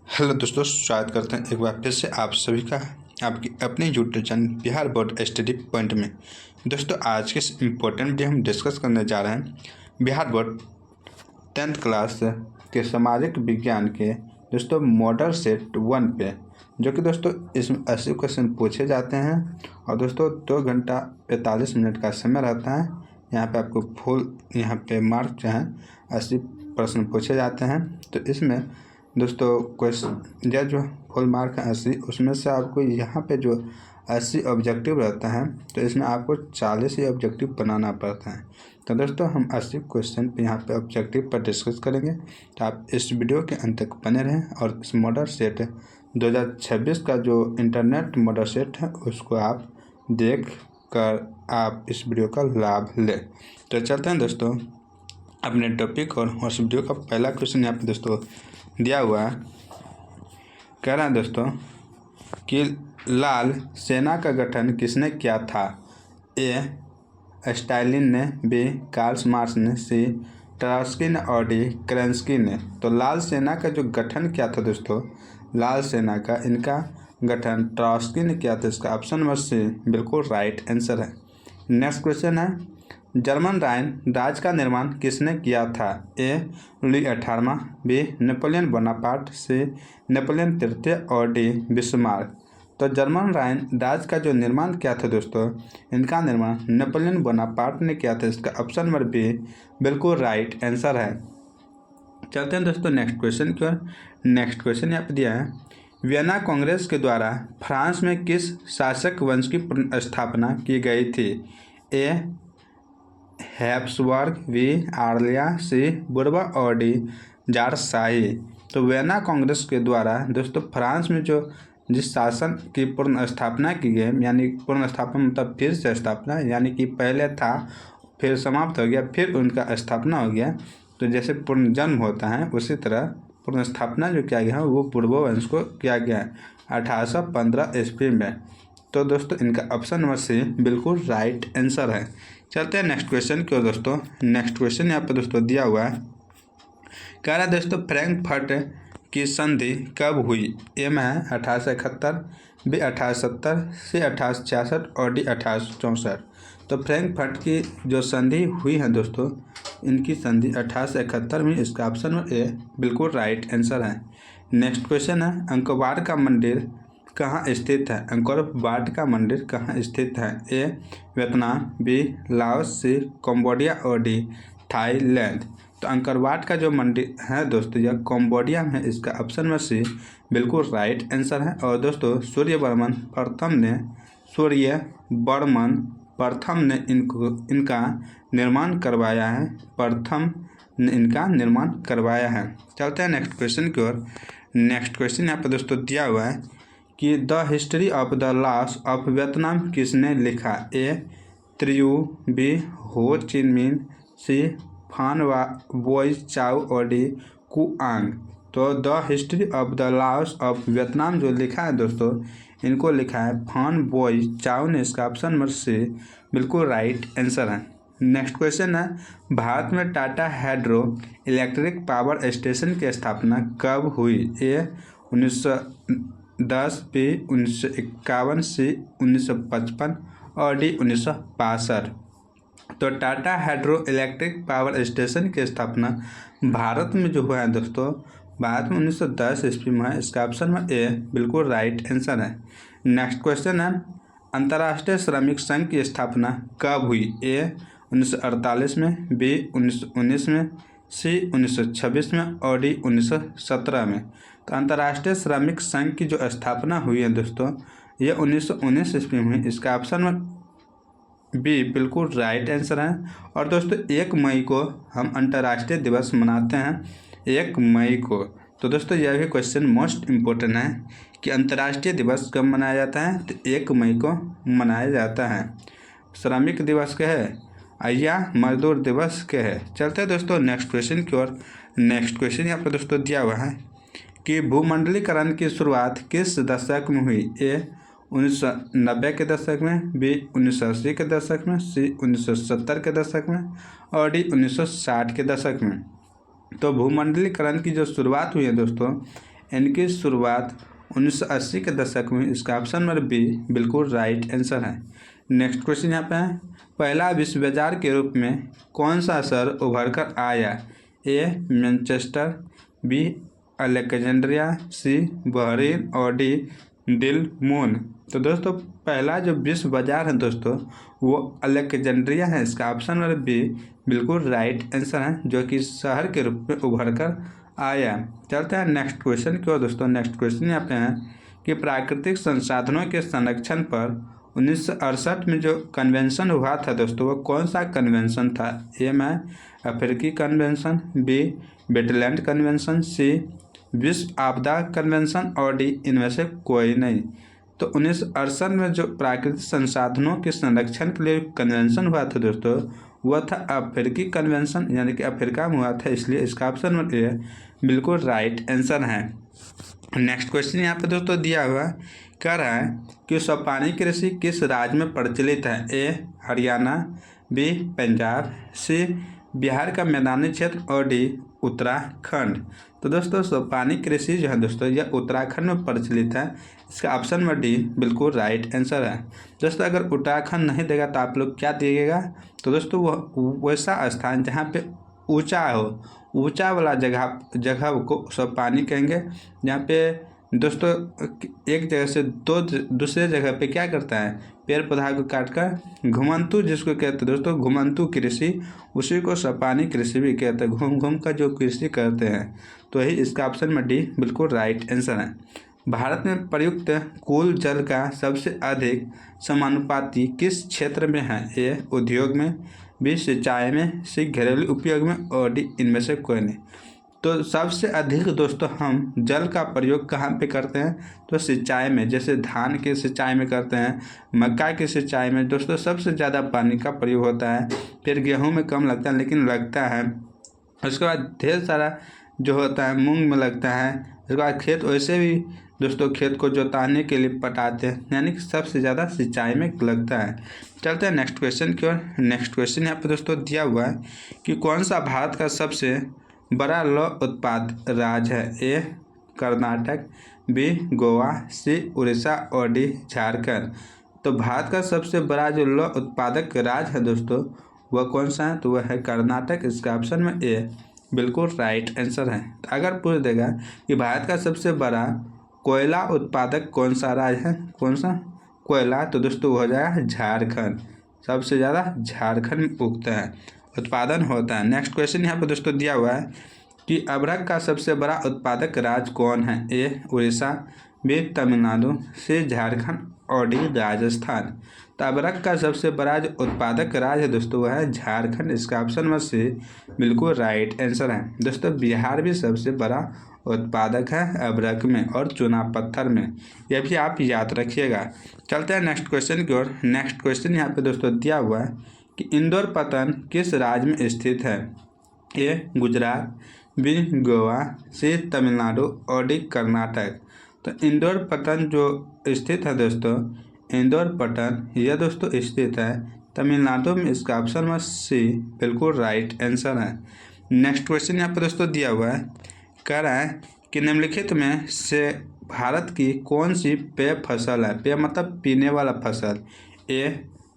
Hello दोस्तों, स्वागत करते हैं एक बार फिर से आप सभी का आपकी अपने YouTube channel Bihar board study point में। दोस्तों, आज के इस इम्पोर्टेंट वीडियो हम डिस्कस करने जा रहे हैं बिहार बोर्ड 10th क्लास के सामाजिक विज्ञान के दोस्तों मॉडल सेट 1 पे, जो कि दोस्तों इसमें 80 क्वेश्चन पूछे जाते हैं और दोस्तों 2 घंटा 45 मिनट का समय रहता है। यहाँ पे आपको फुल यहाँ पे मार्क जो हैं 80 प्रश्न पूछे जाते हैं। तो इसमें दोस्तों क्वेश्चन या जो फुल मार्क है 80, उसमें से आपको यहाँ पे जो 80 ऑब्जेक्टिव रहता है, तो इसमें आपको 40 ही ऑब्जेक्टिव बनाना पड़ता है। तो दोस्तों हम 80 क्वेश्चन पे यहाँ पे ऑब्जेक्टिव पर डिस्कस करेंगे। तो आप इस वीडियो के अंत तक बने रहें और इस मॉडल सेट 2026 का जो इंटरनेट मॉडल सेट है उसको आप देख कर आप इस वीडियो का लाभ लें। तो चलते हैं दोस्तों अपने टॉपिक और उस वीडियो का पहला क्वेश्चन यहाँ पे दोस्तों दिया हुआ है। कह रहा है दोस्तों कि लाल सेना का गठन किसने किया था? ए स्टालिन ने, बी कार्ल मार्क्स ने, सी ट्रॉट्स्की ने और डी केरेंस्की ने। तो लाल सेना का जो गठन किया था दोस्तों, लाल सेना का इनका गठन ट्रॉट्स्की ने किया था। इसका ऑप्शन नंबर सी बिल्कुल राइट आंसर है। नेक्स्ट क्वेश्चन है, जर्मन राइन राज्य का निर्माण किसने किया था? ए लुई 18वां, बी नेपोलियन बोनापार्ट, सी नेपोलियन तृतीय और डी बिस्मार्क। तो जर्मन राइन राज्य का जो निर्माण किया था दोस्तों, इनका निर्माण नेपोलियन बोनापार्ट ने किया था। इसका ऑप्शन नंबर बी बिल्कुल राइट आंसर है। चलते हैं दोस्तों नेक्स्ट क्वेश्चन की ओर। नेक्स्ट क्वेश्चन यहाँ पे दिया है, वियना कांग्रेस के द्वारा फ्रांस में किस शासक वंश की स्थापना की गई थी? ए हैब्सबर्ग, बी आर्लिया, सी बुर्बा और डी जारशाही। तो वियना कांग्रेस के द्वारा दोस्तों फ्रांस में जो जिस शासन की पूर्ण स्थापना की गई, यानी पूर्ण स्थापना मतलब फिर से स्थापना, यानी कि पहले था फिर समाप्त हो गया फिर उनका स्थापना हो गया। तो जैसे पूर्ण जन्म होता है उसी तरह पूर्ण स्थापना जो किया गया है वो पूर्व वंश को किया गया है 1815 ईस्वी में। तो दोस्तों इनका ऑप्शन नंबर सी बिल्कुल राइट आंसर है। चलते हैं नेक्स्ट क्वेश्चन की ओर दोस्तों। नेक्स्ट क्वेश्चन यहाँ पे दोस्तों दिया हुआ है, कह रहा है दोस्तों फ्रैंकफर्ट की संधि कब हुई? ए में है 1871, बी 1870, सी 1866 और डी 1864। तो फ्रैंकफर्ट की जो संधि हुई है दोस्तों, इनकी संधि 1871 में। इसका ऑप्शन नंबर ए बिल्कुल राइट आंसर है। नेक्स्ट क्वेश्चन है, अंकोबार का मंदिर कहाँ स्थित है? अंकोर वाट का मंदिर कहाँ स्थित है? ए वियतनाम, बी लाओस, सी कंबोडिया और डी थाईलैंड। तो अंकोर वाट का जो मंदिर है दोस्तों यह कंबोडिया में। इसका ऑप्शन नंबर सी बिल्कुल राइट आंसर है। और दोस्तों सूर्यवर्मन प्रथम ने इनका निर्माण करवाया है। प्रथम ने इनका निर्माण करवाया है। चलते हैं नेक्स्ट क्वेश्चन की ओर। नेक्स्ट क्वेश्चन यहाँ पर दोस्तों दिया हुआ है कि the history of the loss of Vietnam किसने लिखा? ए त्रियू, बी हो चिन मिन, सी फान बोई चाउ और डी कुआंग। तो the history of the loss of Vietnam जो लिखा है दोस्तों, इनको लिखा है फान बोई चाउ ने। इसका ऑप्शन नंबर सी बिल्कुल राइट आंसर है। नेक्स्ट क्वेश्चन है, भारत में Tata hydro electric power station की स्थापना कब हुई? ए 1910, बी 1951, सी 1955 और डी 1962। तो Tata hydro electric power station की स्थापना भारत में जो हुआ है दोस्तों, भारत में 1910 ईस्वी में है। इसका ऑप्शन में ए बिल्कुल राइट आंसर है। नेक्स्ट क्वेश्चन है, अंतर्राष्ट्रीय श्रमिक संघ की स्थापना कब हुई? ए 1948 में, बी 1919 में, सी 1926 में और डी 1917 में। तो अंतर्राष्ट्रीय श्रमिक संघ की जो स्थापना हुई है दोस्तों, यह 1919 ईस्वी में। इसका ऑप्शन में बी बिल्कुल राइट आंसर है। और दोस्तों 1 मई को हम अंतर्राष्ट्रीय दिवस मनाते हैं, 1 मई को। तो दोस्तों यह भी क्वेश्चन मोस्ट इम्पोर्टेंट है कि अंतर्राष्ट्रीय दिवस कब मनाया जाता है? तो 1 मई को मनाया जाता है। श्रमिक दिवस के है या मजदूर दिवस के है। चलते हैं दोस्तों नेक्स्ट क्वेश्चन की ओर। नेक्स्ट क्वेश्चन यहाँ पर दोस्तों दिया हुआ है कि भूमंडलीकरण की शुरुआत किस दशक में हुई? ए 1990 के दशक में, बी 1980 के दशक में, सी 1970 के दशक में और डी 1960 के दशक में। तो भूमंडलीकरण की जो शुरुआत हुई है दोस्तों, इनकी शुरुआत 1980 के दशक में। इसका ऑप्शन नंबर बी बिल्कुल राइट आंसर है। नेक्स्ट क्वेश्चन यहाँ पे है, पहला विश्व बाजार के रूप में कौन सा शहर उभर कर आया? ए मैनचेस्टर, बी अलेक्जेंड्रिया, सी बहरीन और डी दिलमून। तो दोस्तों पहला जो विश्व बाजार है दोस्तों वो अलेक्जेंड्रिया है। इसका ऑप्शन नंबर बी बिल्कुल राइट आंसर है, जो कि शहर के रूप में उभर कर आया। चलते हैं नेक्स्ट क्वेश्चन की ओर दोस्तों। नेक्स्ट क्वेश्चन यहाँ पे है कि प्राकृतिक संसाधनों के संरक्षण पर 1968 में जो कन्वेंशन हुआ था दोस्तों वो कौन सा कन्वेंशन था? ए में अफ्रीकी कन्वेंशन, बी वेटलैंड कन्वेंशन, सी विश्व आपदा कन्वेंशन और डी इनमें से कोई नहीं। तो 1968 में जो प्राकृतिक संसाधनों के संरक्षण के लिए कन्वेंशन हुआ था दोस्तों वह था अफ्रीकी कन्वेंशन, यानी कि अफ्रीका में हुआ था, इसलिए इसका ऑप्शन नंबर ए बिल्कुल राइट आंसर है। नेक्स्ट क्वेश्चन यहाँ पे दोस्तों दिया हुआ कह रहा है कि स्वपानी कृषि किस राज्य में प्रचलित है? ए हरियाणा, बी पंजाब, सी बिहार का मैदानी क्षेत्र और डी उत्तराखंड। तो दोस्तों स्वपानी कृषि जो है दोस्तों यह उत्तराखंड में प्रचलित है। इसका ऑप्शन नंबर डी बिल्कुल राइट आंसर है। दोस्तों अगर उत्तराखंड नहीं देगा तो आप लोग क्या दिएगा? तो दोस्तों वह वैसा स्थान जहाँ पे ऊंचा हो, ऊंचा वाला जगह को स्वपानी कहेंगे, जहाँ पे दोस्तों एक जगह से दूसरे जगह पे क्या करता है, पेड़ पौधा को काट कर घुमंतु जिसको कहते हैं दोस्तों घुमंतु कृषि, उसी को स्वपानी कृषि भी कहते हैं। घूम घूम कर जो कृषि करते हैं, तो यही इसका ऑप्शन में डी बिल्कुल राइट आंसर है। भारत में प्रयुक्त कुल जल का सबसे अधिक समानुपाती किस क्षेत्र में है? ए उद्योग में, बी सिंचाई में, सी घरेलू उपयोग में और डी इनमें से कोई नहीं। तो सबसे अधिक दोस्तों हम जल का प्रयोग कहाँ पे करते हैं? तो सिंचाई में, जैसे धान की सिंचाई में करते हैं, मक्का की सिंचाई में दोस्तों सबसे ज़्यादा पानी का प्रयोग होता है। फिर गेहूं में कम लगता है लेकिन लगता है। उसके बाद ढेर सारा जो होता है मूंग में लगता है। उसके बाद खेत वैसे भी दोस्तों खेत को जोताने के लिए पटाते हैं, यानी कि सबसे ज़्यादा सिंचाई में लगता है। चलते हैं नेक्स्ट क्वेश्चन की ओर। नेक्स्ट क्वेश्चन यहाँ पे दोस्तों दिया हुआ है कि कौन सा भारत का सबसे बड़ा लौह उत्पाद राज्य है? ए कर्नाटक, बी गोवा, सी उड़ीसा और डी झारखंड। तो भारत का सबसे बड़ा जो लौह उत्पादक राज्य है दोस्तों वह कौन सा है? तो वह है कर्नाटक। इसका ऑप्शन में ए बिल्कुल राइट आंसर है। तो अगर पूछ देगा कि भारत का सबसे बड़ा कोयला उत्पादक कौन सा राज्य है, कौन सा कोयला, तो दोस्तों हो जाएगा झारखंड। सबसे ज़्यादा झारखंड में उगता है, उत्पादन होता है। नेक्स्ट क्वेश्चन यहाँ पे दोस्तों दिया हुआ है कि अभ्रक का सबसे बड़ा उत्पादक राज्य कौन है? ए उड़ीसा, बी तमिलनाडु, सी झारखंड और डी राजस्थान। तो अभ्रक का सबसे बड़ा जो उत्पादक राज्य है दोस्तों वह है झारखंड। इसका ऑप्शन में से बिल्कुल राइट आंसर है। दोस्तों बिहार भी सबसे बड़ा उत्पादक है अभ्रक में और चूना पत्थर में, यह भी आप याद रखिएगा। चलते हैं नेक्स्ट क्वेश्चन की ओर। नेक्स्ट क्वेश्चन यहाँ पे दोस्तों दिया हुआ है कि इंदौर पत्तन किस राज्य में स्थित है? ए गुजरात, बी गोवा, सी तमिलनाडु और डी कर्नाटक। तो इंदौर पत्तन जो स्थित है दोस्तों, इंदौर पत्तन यह दोस्तों स्थित है तमिलनाडु में। इसका ऑप्शन में सी बिल्कुल राइट आंसर है। नेक्स्ट क्वेश्चन यहाँ पर दोस्तों दिया हुआ है, कह रहा है कि निम्नलिखित में से भारत की कौन सी पेय फसल है? पेय मतलब पीने वाला फसल। ए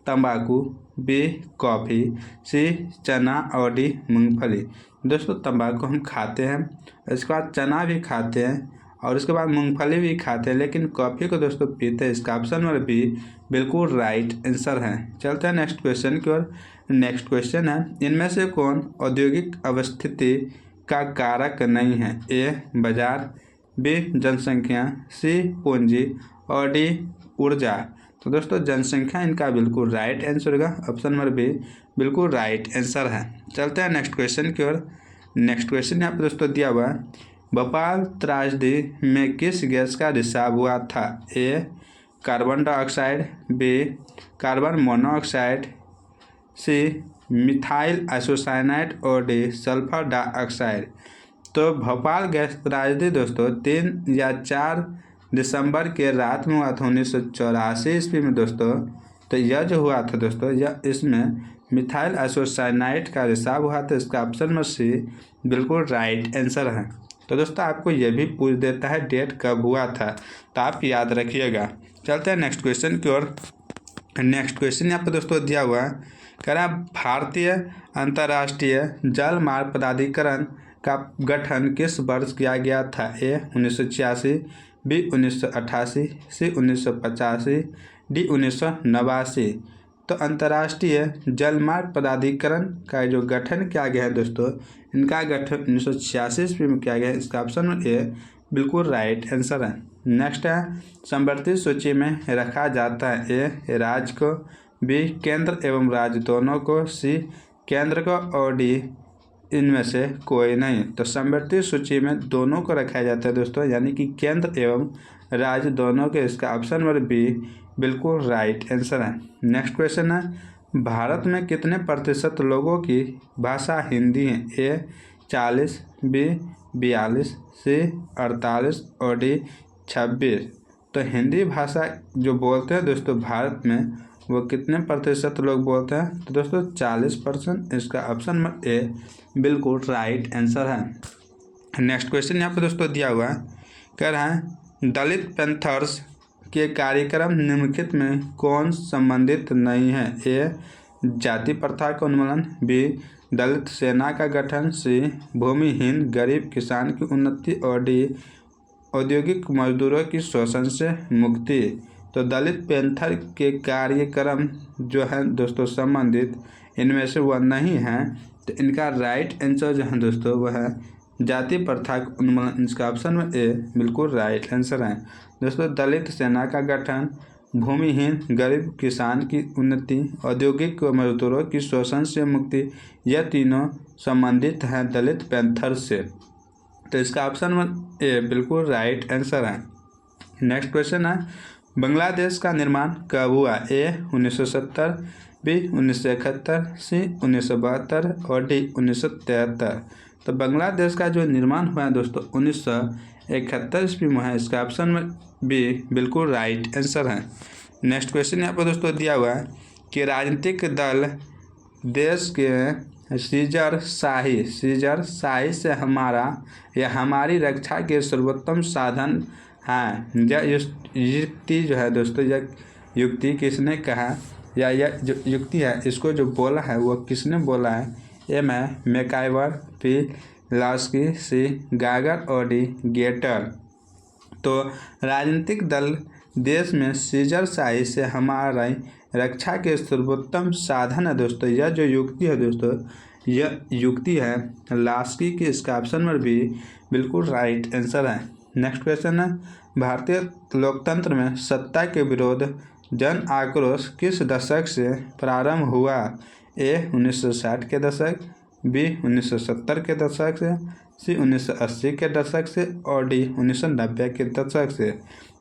तंबाकू, बी कॉफ़ी, सी चना और डी मूंगफली। दोस्तों तंबाकू हम खाते हैं, इसके बाद चना भी खाते हैं और उसके बाद मूंगफली भी खाते हैं, लेकिन कॉफ़ी को दोस्तों पीते हैं। इसका ऑप्शन नंबर बी बिल्कुल राइट आंसर है। चलते हैं नेक्स्ट क्वेश्चन की ओर। नेक्स्ट क्वेश्चन है, इनमें से कौन औद्योगिक अवस्थिति का कारक नहीं है? ए बाजार, बी जनसंख्या, सी पूंजी और डी ऊर्जा। तो दोस्तों जनसंख्या इनका बिल्कुल राइट आंसर होगा, ऑप्शन नंबर बी बिल्कुल राइट आंसर है। चलते हैं नेक्स्ट क्वेश्चन की ओर। नेक्स्ट क्वेश्चन यहाँ पर दोस्तों दिया हुआ है, भोपाल त्रासदी में किस गैस का रिसाव हुआ था? A carbon dioxide, B carbon monoxide, C methyl isocyanide और डी सल्फर डाइऑक्साइड। तो भोपाल गैस त्रासदी दोस्तों 3 या 4 दिसंबर के रात में हुआ था 1984 ईस्वी में दोस्तों। तो यह जो हुआ था दोस्तों यह इसमें मिथाइल आइसोसाइनाइड का रिसाव हुआ था। इसका ऑप्शन में सी बिल्कुल राइट आंसर है। तो दोस्तों आपको ये भी पूछ देता है डेट कब हुआ था, तो आप याद रखिएगा। चलते हैं नेक्स्ट क्वेश्चन की ओर। नेक्स्ट क्वेश्चन यहाँ पर दोस्तों दिया हुआ है, कह रहा है भारतीय अंतर्राष्ट्रीय जल मार्ग प्राधिकरण का गठन किस वर्ष किया गया था? ए 1986, बी 1988, सी 1985, डी 1989। तो अंतर्राष्ट्रीय जलमार्ग प्राधिकरण का जो गठन किया गया है दोस्तों, इनका गठन 1986 ईस्वी में किया गया है। इसका ऑप्शन ए बिल्कुल राइट आंसर है। नेक्स्ट है संवर्धित सूची में रखा जाता है? ए राज्य को, बी केंद्र एवं राज्य दोनों को, सी केंद्र को और डी इनमें से कोई नहीं। तो संवर्धित सूची में दोनों को रखा जाता है दोस्तों, यानी कि केंद्र एवं राज्य दोनों के। इसका ऑप्शन नंबर बी बिल्कुल राइट आंसर है। नेक्स्ट क्वेश्चन है भारत में कितने प्रतिशत लोगों की भाषा हिंदी है? ए 40, बी 42, सी 48 और डी 26। तो हिंदी भाषा जो बोलते हैं दोस्तों भारत में, वो कितने प्रतिशत लोग बोलते हैं? तो दोस्तों 40%। इसका ऑप्शन नंबर ए बिल्कुल राइट आंसर है। नेक्स्ट क्वेश्चन यहाँ पर दोस्तों दिया हुआ है, कह रहा है दलित पैंथर्स के कार्यक्रम निम्नलिखित में कौन संबंधित नहीं है? ए जाति प्रथा का उन्मूलन, बी दलित सेना का गठन, सी भूमिहीन गरीब किसान की उन्नति और डी औद्योगिक मजदूरों की शोषण से मुक्ति। तो दलित पैंथर के कार्यक्रम जो है दोस्तों संबंधित इनमें से वह नहीं है। तो इनका राइट आंसर जो है दोस्तों वह है जाति प्रथा का उन्मूलन। इसका ऑप्शन में ए बिल्कुल राइट आंसर है। दोस्तों दलित सेना का गठन, भूमिहीन गरीब किसान की उन्नति, औद्योगिक मजदूरों की शोषण से मुक्ति, यह तीनों संबंधित हैं दलित पैंथर से। तो इसका ऑप्शन नंबर ए बिल्कुल राइट आंसर है। नेक्स्ट क्वेश्चन है बांग्लादेश का निर्माण कब हुआ? ए 1970, बी 1971, सी 1972 और डी 1973। तो बांग्लादेश का जो निर्माण हुआ है दोस्तों 1971 ईस्वी में है। इसका ऑप्शन में बी बिल्कुल राइट आंसर है। नेक्स्ट क्वेश्चन यहाँ पर दोस्तों दिया हुआ है कि राजनीतिक दल देश के सीजर शाही से हमारा या हमारी रक्षा के सर्वोत्तम साधन है। यह युक्ति जो है दोस्तों, यह युक्ति किसने कहा या यह जो युक्ति है इसको जो बोला है वो किसने बोला है? ए मैकाइवर, बी लास्की, सी गागर और डी गेटर। तो राजनीतिक दल देश में सीजर शाही से हमारी रक्षा के सर्वोत्तम साधन है दोस्तों। यह जो युक्ति है दोस्तों, यह युक्ति है लास्की की। इसका ऑप्शन नंबर बी बिल्कुल राइट आंसर है। नेक्स्ट क्वेश्चन है भारतीय लोकतंत्र में सत्ता के विरोध जन आक्रोश किस दशक से प्रारंभ हुआ? ए 1960 के दशक, बी 1970 के दशक से, सी 1980 के दशक से और डी 1990 के दशक से।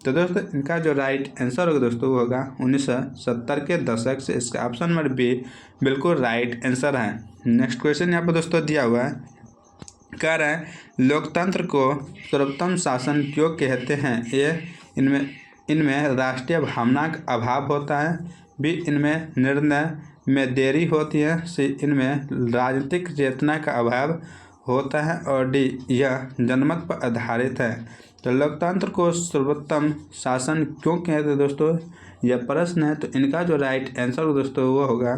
तो दोस्तों इनका जो राइट आंसर होगा दोस्तों वो होगा 1970 के दशक से। इसका ऑप्शन नंबर बी बिल्कुल राइट आंसर है। नेक्स्ट क्वेश्चन यहाँ पर दोस्तों दिया हुआ है, कह रहे हैं लोकतंत्र को सर्वोत्तम शासन क्यों कहते हैं? ए इनमें राष्ट्रीय भावना का अभाव होता है, बी इनमें निर्णय में देरी होती है, सी इनमें राजनीतिक चेतना का अभाव होता है और डी यह जनमत पर आधारित है। तो लोकतंत्र को सर्वोत्तम शासन क्यों कहते हैं दोस्तों, यह प्रश्न है। तो इनका जो राइट आंसर दोस्तों वो होगा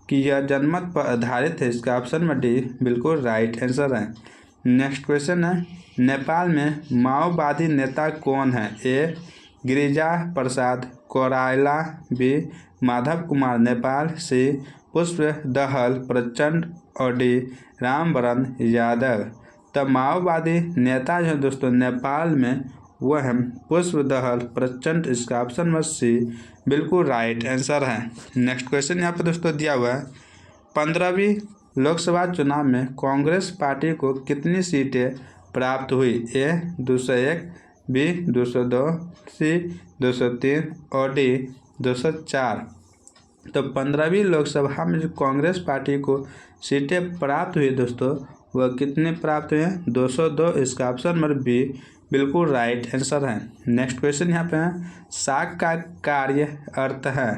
कि यह जनमत पर आधारित है। इसका ऑप्शन में डी बिल्कुल राइट आंसर है। नेक्स्ट क्वेश्चन है नेपाल में माओवादी नेता कौन है? ए गिरिजा प्रसाद कोइराला, बी माधव कुमार नेपाल, सी पुष्प दहल प्रचंड और डी रामवरण यादव। तब माओवादी नेता जो दोस्तों नेपाल में वो है पुष्प दहल प्रचंड। इसका ऑप्शन नंबर सी बिल्कुल राइट आंसर है। नेक्स्ट क्वेश्चन यहाँ पर दोस्तों दिया हुआ है 15वीं लोकसभा चुनाव में कांग्रेस पार्टी को कितनी सीटें प्राप्त हुई? ए 201, बी 202, सी 203 और डी 204। तो 15वीं लोकसभा में जो कांग्रेस पार्टी को सीटें प्राप्त हुई दोस्तों वह कितने प्राप्त हुए? 202। इसका ऑप्शन नंबर बी बिल्कुल राइट आंसर है। नेक्स्ट क्वेश्चन यहाँ पे है साख का कार्य अर्थ है।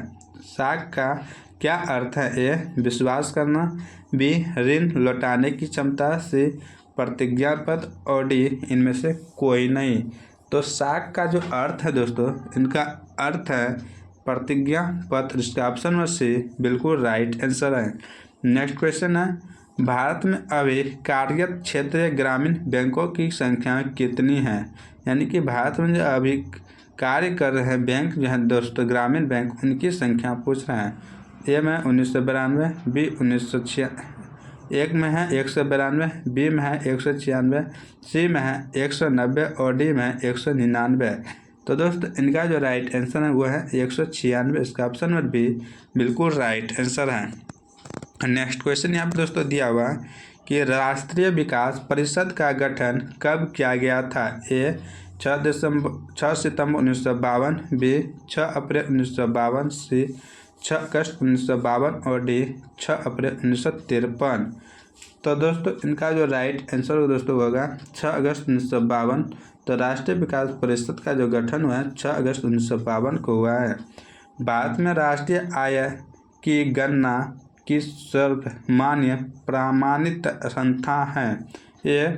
साख का क्या अर्थ है? ए विश्वास करना, बी ऋण लौटाने की क्षमता, सी प्रतिज्ञा पत्र और डी इनमें से कोई नहीं। तो साख का जो अर्थ है दोस्तों, इनका अर्थ है प्रतिज्ञा पत्र। इसका ऑप्शन नंबर सी बिल्कुल राइट आंसर है। नेक्स्ट क्वेश्चन है, भारत में अभी कार्यरत क्षेत्रीय ग्रामीण बैंकों की संख्या कितनी है? यानी कि भारत में जो अभी कार्य कर रहे हैं बैंक जो है दोस्तों, ग्रामीण बैंक, उनकी संख्या पूछ रहे हैं। ए में 1992, बी 1 में है 192, बी में है 196, सी में है 190 और डी में है 199। तो दोस्तों इनका जो राइट आंसर है वो है 196। इसका ऑप्शन नंबर बी बिल्कुल राइट आंसर है। नेक्स्ट क्वेश्चन यहाँ पर दोस्तों दिया हुआ है कि राष्ट्रीय विकास परिषद का गठन कब किया गया था? ए 6 सितंबर 1952, बी 6 अप्रैल 1952, सी 6 अगस्त 1952 और डी 6 अप्रैल 1953। तो दोस्तों इनका जो राइट आंसर दोस्तों होगा 6 अगस्त 1952। तो राष्ट्रीय विकास परिषद का जो गठन हुआ है 6 अगस्त 1952 को हुआ है। भारत में राष्ट्रीय आय की गणना की सर्वमान्य प्रमाणित संस्था है? ए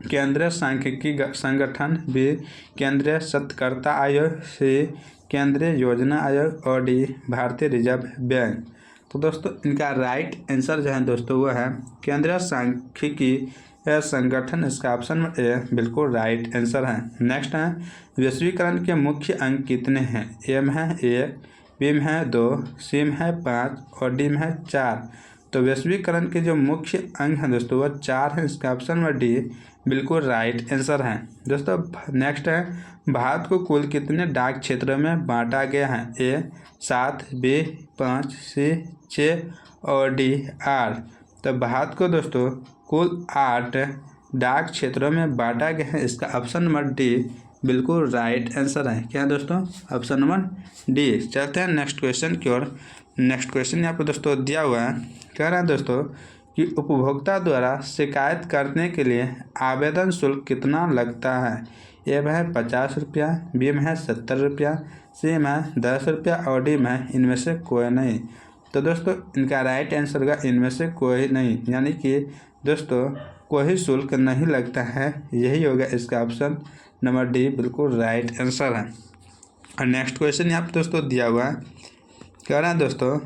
केंद्रीय सांख्यिकी संगठन, बी केंद्रीय शोधकर्ता आयोग, सी केंद्रीय योजना आयोग और डी भारतीय रिजर्व बैंक। तो दोस्तों इनका राइट आंसर जो है दोस्तों वो है केंद्रीय सांख्यिकी संगठन। इसका ऑप्शन ए बिल्कुल राइट आंसर है। नेक्स्ट है, वैश्वीकरण के मुख्य अंग कितने हैं? ए में है 1, बी में है 2, सी में है 5 और डी में है 4। तो वैश्वीकरण के जो मुख्य अंग हैं दोस्तों वो 4 हैं। इसका ऑप्शन नंबर डी बिल्कुल राइट आंसर है। दोस्तों नेक्स्ट है, भारत को कुल कितने डाक क्षेत्रों में बांटा गया है? ए 7, बी 5, सी 6 और डी 8। तो भारत को दोस्तों कुल 8 डाक क्षेत्रों में बांटा गया है। इसका ऑप्शन नंबर डी बिल्कुल राइट आंसर है। क्या दोस्तों? Option number D. चलते हैं नेक्स्ट क्वेश्चन की ओर। नेक्स्ट क्वेश्चन यहाँ पर दोस्तों दिया हुआ है, कह रहा है दोस्तों कि उपभोक्ता द्वारा शिकायत करने के लिए आवेदन शुल्क कितना लगता है? ए में है 50 रुपया, बी में है 70 रुपया, सी में है 10 रुपया और डी में है इनमें से कोई नहीं। तो दोस्तों इनका राइट आंसर होगा इनमें से कोई नहीं, यानी कि दोस्तों कोई शुल्क नहीं लगता है। यही होगा इसका ऑप्शन नंबर डी बिल्कुल राइट आंसर है। और नेक्स्ट क्वेश्चन यहाँ पर दोस्तों दिया हुआ है, कह रहा है दोस्तों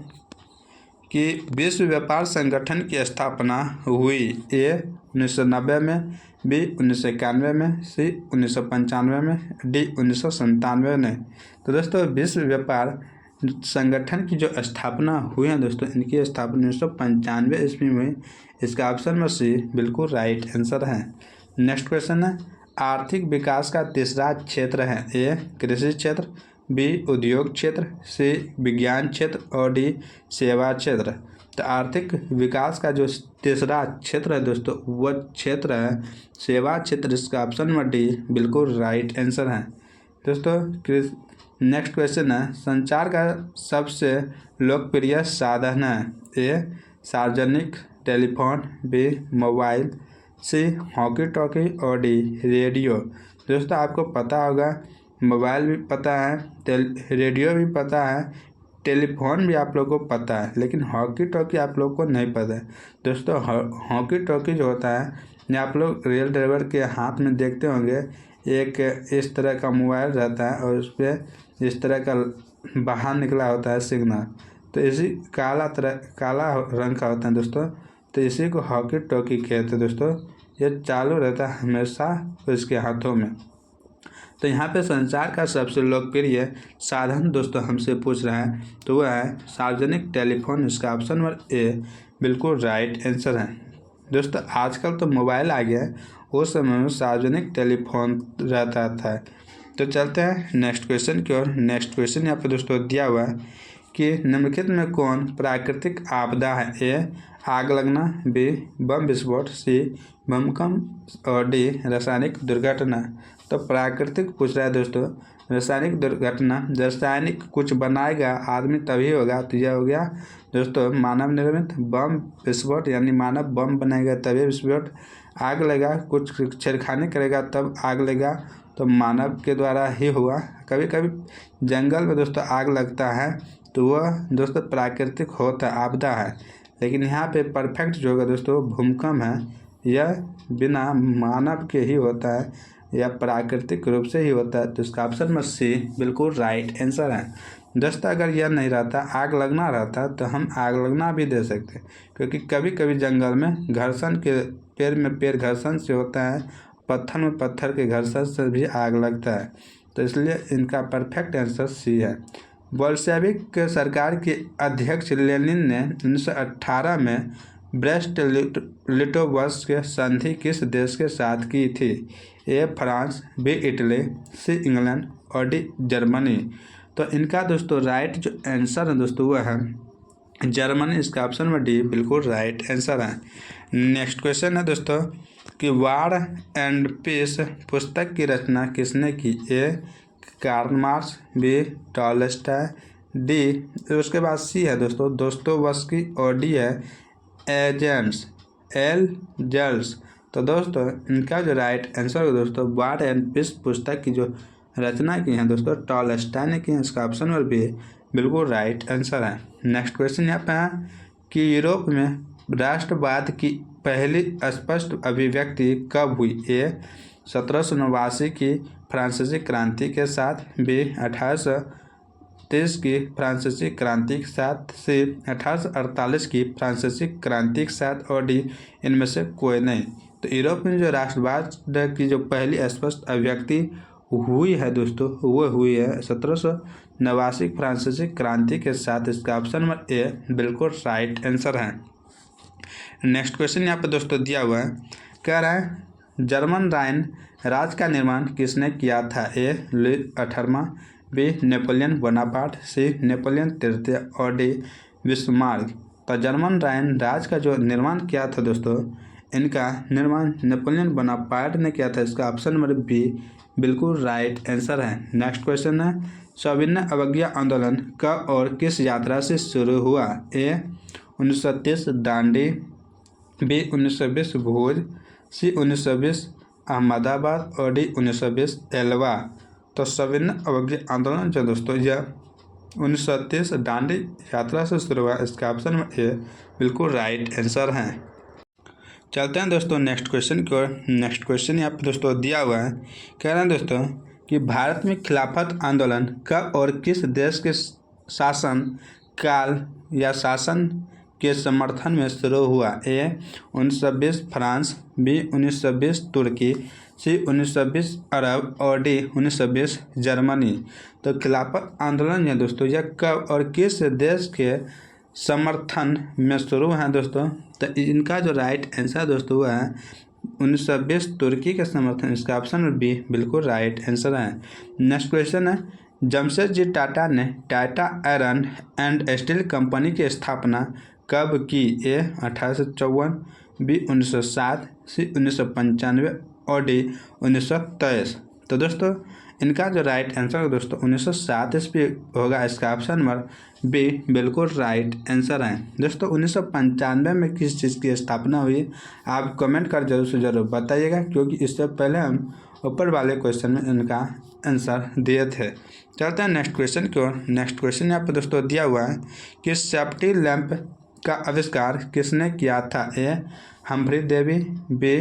कि विश्व व्यापार संगठन की स्थापना हुई? ए 1990 में, बी 1991 में, सी 1995 में, डी 1997 में। तो दोस्तों विश्व व्यापार संगठन की जो स्थापना हुई है दोस्तों, इनकी स्थापना 1995 ईस्वी में। इसका ऑप्शन में सी बिल्कुल राइट आंसर है। नेक्स्ट क्वेश्चन है, आर्थिक विकास का तीसरा क्षेत्र है? ए कृषि क्षेत्र, बी उद्योग क्षेत्र, सी विज्ञान क्षेत्र और डी सेवा क्षेत्र। तो आर्थिक विकास का जो तीसरा क्षेत्र है दोस्तों वह क्षेत्र है सेवा क्षेत्र। इसका ऑप्शन नंबर डी बिल्कुल राइट आंसर है। दोस्तों नेक्स्ट क्वेश्चन है, संचार का सबसे लोकप्रिय साधन है? ए सार्वजनिक telephone, B mobile, C walkie talkie और डी रेडियो। दोस्तों आपको पता होगा मोबाइल भी पता है, रेडियो भी पता है, टेलीफोन भी आप लोगों को पता है, लेकिन हॉकी टॉकी आप लोगों को नहीं पता है। दोस्तों हॉकी टॉकी जो होता है ये आप लोग रेल ड्राइवर के हाथ में देखते होंगे, एक इस तरह का मोबाइल रहता है और उस पर इस तरह का बाहर निकला होता है सिग्नल। तो इसी काला रंग का होता है दोस्तों, तो इसी को हॉकी टॉकी कहते हैं दोस्तों। ये चालू रहता है हमेशा इसके हाथों में। तो यहाँ पे संचार का सबसे लोकप्रिय साधन दोस्तों हमसे पूछ रहा है, तो वह है सार्वजनिक टेलीफोन। इसका ऑप्शन नंबर ए बिल्कुल राइट आंसर है। दोस्तों आजकल तो मोबाइल आ गया है, उस समय में सार्वजनिक टेलीफोन रहता था। तो चलते हैं नेक्स्ट क्वेश्चन की ओर। नेक्स्ट क्वेश्चन यहाँ पे दोस्तों दिया हुआ है कि निम्नलिखित में कौन प्राकृतिक आपदा है? ए आग लगना, बी बम विस्फोट, सी भूकंप और डी रासायनिक दुर्घटना। तो प्राकृतिक पूछ रहा है दोस्तों, रासायनिक दुर्घटना, रासायनिक कुछ बनाएगा आदमी तभी होगा। तो यह हो गया दोस्तों मानव निर्मित बम विस्फोट, यानी मानव बम बनाएगा तभी विस्फोट। आग लगा, कुछ छेड़खानी करेगा तब आग लगा, तो मानव के द्वारा ही हुआ। कभी कभी जंगल में दोस्तों आग लगता है तो वह दोस्तों प्राकृतिक होता है, आपदा है। लेकिन यहाँ पे परफेक्ट जो होगा दोस्तों भूकंप है। यह बिना मानव के ही होता है या प्राकृतिक रूप से ही होता है। तो इसका ऑप्शन नंबर सी बिल्कुल राइट आंसर है। दोस्तों अगर यह नहीं रहता, आग लगना रहता, तो हम आग लगना भी दे सकते, क्योंकि कभी कभी जंगल में घर्षण के पेड़ में पेड़ घर्षण से होता है, पत्थर में पत्थर के घर्षण से भी आग लगता है। तो इसलिए इनका परफेक्ट आंसर सी है। बोल्शेविक सरकार के अध्यक्ष लेनिन ने 1918 में ब्रेस्ट लिटोवस्क के संधि किस देश के साथ की थी? A France, B Italy, C England और डी जर्मनी। तो इनका दोस्तों राइट जो आंसर है दोस्तों वह है जर्मनी। इसका ऑप्शन में डी बिल्कुल राइट आंसर है। नेक्स्ट क्वेश्चन है दोस्तों कि वार एंड पीस पुस्तक की रचना किसने की? A Karl Marx, B Tolstoy, D उसके बाद सी है दोस्तों दोस्तोवस्की और डी है एजेंट्स एल जल्स। तो दोस्तों इनका जो राइट आंसर है दोस्तों वार एंड पीस पुस्तक की जो रचना की है दोस्तों टॉलस्टॉय ने की है। इसका ऑप्शन नंबर बी बिल्कुल राइट आंसर है। नेक्स्ट क्वेश्चन यहाँ पे है कि यूरोप में राष्ट्रवाद की पहली स्पष्ट अभिव्यक्ति कब हुई? ए 1789 की फ्रांसीसी क्रांति के साथ, बी 1830 की फ्रांसीसी क्रांति के साथ, सी 1848 की फ्रांसीसी क्रांति के साथ और डी इनमें से कोई नहीं। तो यूरोप में जो राष्ट्रवाद की जो पहली स्पष्ट अभिव्यक्ति हुई है दोस्तों वो हुई है 1789 फ्रांसीसी क्रांति के साथ। इसका ऑप्शन नंबर ए बिल्कुल राइट आंसर है। नेक्स्ट क्वेश्चन यहाँ पे दोस्तों दिया हुआ है, कह रहा है जर्मन राइन राज्य का निर्माण किसने किया था? ए लुई 18वां, बी नेपोलियन बोनापार्ट, सी नेपोलियन तृतीय और डी बिस्मार्क। तो जर्मन राइन राज्य का जो निर्माण किया था दोस्तों इनका निर्माण नेपोलियन बोनापार्ट ने किया था। इसका ऑप्शन नंबर बी बिल्कुल राइट आंसर है। नेक्स्ट क्वेश्चन है सविनय अवज्ञा आंदोलन कब और किस यात्रा से शुरू हुआ? ए 1930 दांडी, बी 1920 भुज, सी 1920 अहमदाबाद और डी 1920 एलवा। तो सविनय अवज्ञा आंदोलन जो दोस्तों यह 1930 दांडी यात्रा से शुरू हुआ। इसका ऑप्शन में ए बिल्कुल राइट आंसर है। चलते हैं दोस्तों नेक्स्ट क्वेश्चन की ओर। नेक्स्ट क्वेश्चन यहाँ पे दोस्तों दिया हुआ है, कह रहे हैं दोस्तों कि भारत में खिलाफत आंदोलन कब और किस देश के शासन काल या शासन के समर्थन में शुरू हुआ? ए 1920 फ्रांस, बी 1920 तुर्की, सी 1920 अरब और डी 1920 जर्मनी। तो खिलाफत आंदोलन है दोस्तों यह कब और किस देश के समर्थन में शुरू है दोस्तों? तो इनका जो राइट आंसर दोस्तों हुआ है 1920 तुर्की के समर्थन। इसका ऑप्शन बी बिल्कुल राइट आंसर है। नेक्स्ट क्वेश्चन है जमशेदजी टाटा ने Tata iron and steel company की स्थापना कब की? ए 1854, बी 1907, सी 1995 और डी 1923। तो दोस्तों इनका जो राइट आंसर है दोस्तों 1907 ईस्वी होगा। इसका ऑप्शन नंबर बी बिल्कुल राइट आंसर है। दोस्तों 1995 में किस चीज़ की स्थापना हुई आप कमेंट कर जरूर से जरूर बताइएगा, क्योंकि इससे पहले हम ऊपर वाले क्वेश्चन में इनका आंसर दिए थे। चलते हैं नेक्स्ट क्वेश्चन की ओर। नेक्स्ट क्वेश्चन यहाँ पर दोस्तों दिया हुआ है कि सेफ्टी लैंप का आविष्कार किसने किया था? A Humphry Davy, B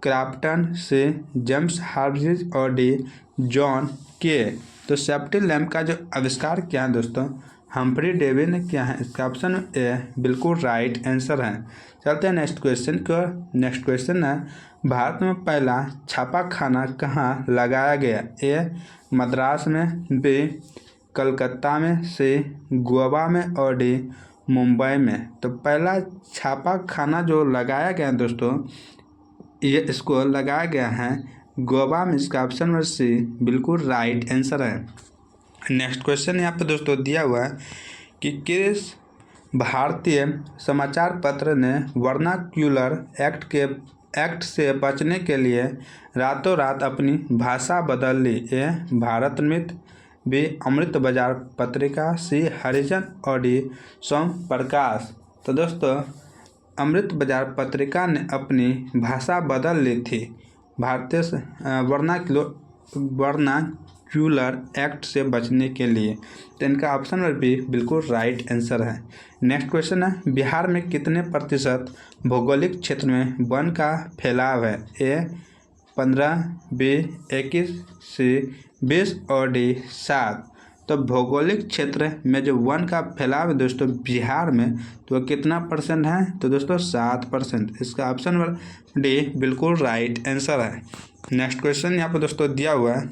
Crafton, C James हार्विज और डी जॉन के। तो सेफ्टी लैंप का जो आविष्कार किया है दोस्तों हम्फ्री डेवी ने किया है। इसका ऑप्शन ए बिल्कुल राइट आंसर है। चलते हैं नेक्स्ट क्वेश्चन को। नेक्स्ट क्वेश्चन है भारत में पहला छापा खाना कहाँ लगाया गया? ए मद्रास में, बी कलकत्ता में, सी गोवा में और डी मुंबई में। तो पहला छापा खाना जो लगाया गया है दोस्तों ये इसको लगाया गया है गोवा में। इसका ऑप्शन नंबर सी बिल्कुल राइट आंसर है। नेक्स्ट क्वेश्चन यहाँ पे दोस्तों दिया हुआ है कि किस भारतीय समाचार पत्र ने वर्नाक्यूलर एक्ट से बचने के लिए रातों रात अपनी भाषा बदल ली? ए भारत मित्र, बी अमृत बाजार पत्रिका, सी हरिजन और डी सोम प्रकाश। तो दोस्तों अमृत बाजार पत्रिका ने अपनी भाषा बदल ली थी। भारतीय रेगुलर एक्ट से बचने के लिए। तो इनका ऑप्शन नंबर बी बिल्कुल राइट आंसर है। नेक्स्ट क्वेश्चन है, बिहार में कितने प्रतिशत भौगोलिक क्षेत्र में वन का फैलाव है? ए 15, बी 21, सी 20 और डी 7। तो भौगोलिक क्षेत्र में जो वन का फैलाव है दोस्तों बिहार में, तो कितना परसेंट है? तो दोस्तों 7%। इसका ऑप्शन नंबर डी बिल्कुल राइट आंसर है। नेक्स्ट क्वेश्चन यहाँ पर दोस्तों दिया हुआ है,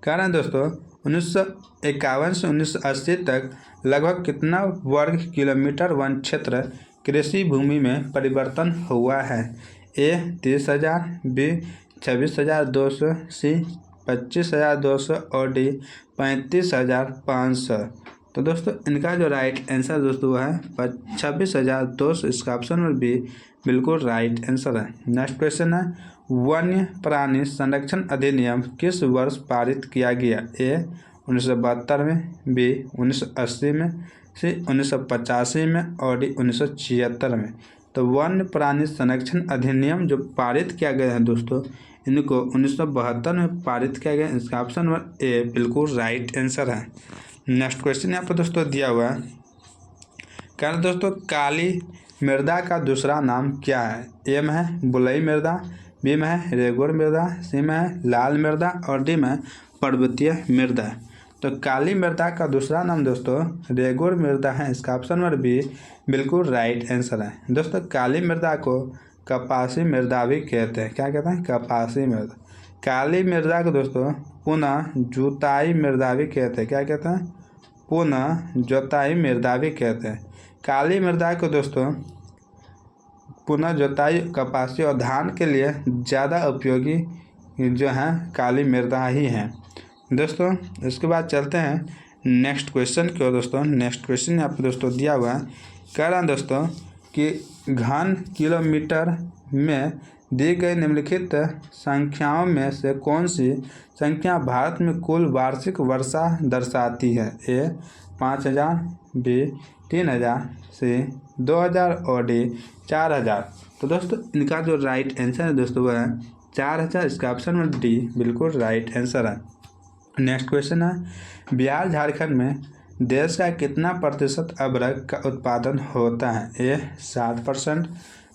कह रहे हैं दोस्तों 1951 से 1980 तक लगभग कितना वर्ग किलोमीटर वन क्षेत्र कृषि भूमि में परिवर्तन हुआ है? ए 30,000, बी 26,200, सी 25,200 और डी 35,500। तो दोस्तों इनका जो राइट आंसर दोस्तों वो है 26,200। इसका ऑप्शन नंबर बी बिल्कुल राइट आंसर है। नेक्स्ट क्वेश्चन है, वन्य प्राणी संरक्षण अधिनियम किस वर्ष पारित किया गया? ए 1972 में, बी 1980 में, सी 1985 में और डी 1976 में। तो वन्य प्राणी संरक्षण अधिनियम जो पारित किया गया है दोस्तों, इनको 1972 में पारित किया गया। इसका ऑप्शन नंबर ए बिल्कुल राइट आंसर है। नेक्स्ट क्वेश्चन यहाँ पर दोस्तों दिया हुआ है, कह रहे दोस्तों काली मृदा का दूसरा नाम क्या है? ए में है बुलई मृदा, बी में है रेगुर मृदा, सी में है लाल मृदा और डी में पर्वतीय मृदा। तो काली मृदा का दूसरा नाम दोस्तों रेगुर मृदा है। इसका ऑप्शन नंबर बी बिल्कुल राइट आंसर है। दोस्तों काली मृदा को कपासी मृदा भी कहते हैं। क्या कहते हैं? कपासी मृदा। काली मृदा को दोस्तों पुनः जुताई मृदा भी कहते हैं। क्या कहते हैं? पुनः जुताई मृदा भी कहते हैं। काली मृदा को दोस्तों पुनः जुताई कपासी और धान के लिए ज़्यादा उपयोगी जो है काली मृदा ही है दोस्तों। इसके बाद चलते हैं नेक्स्ट क्वेश्चन की ओर दोस्तों। नेक्स्ट क्वेश्चन यहाँ पर दोस्तों दिया हुआ है, कह रहा है दोस्तों कि घन किलोमीटर में दी गई निम्नलिखित संख्याओं में से कौन सी संख्या भारत में कुल वार्षिक वर्षा दर्शाती है? ए 5,000, बी 3,000, सी 2,000 और डी 4,000। तो दोस्तों इनका जो राइट आंसर है दोस्तों वह है 4,000। इसका ऑप्शन नंबर डी बिल्कुल राइट आंसर है। नेक्स्ट क्वेश्चन है, बिहार झारखंड में देश का कितना प्रतिशत अदरक का उत्पादन होता है? ए 60%,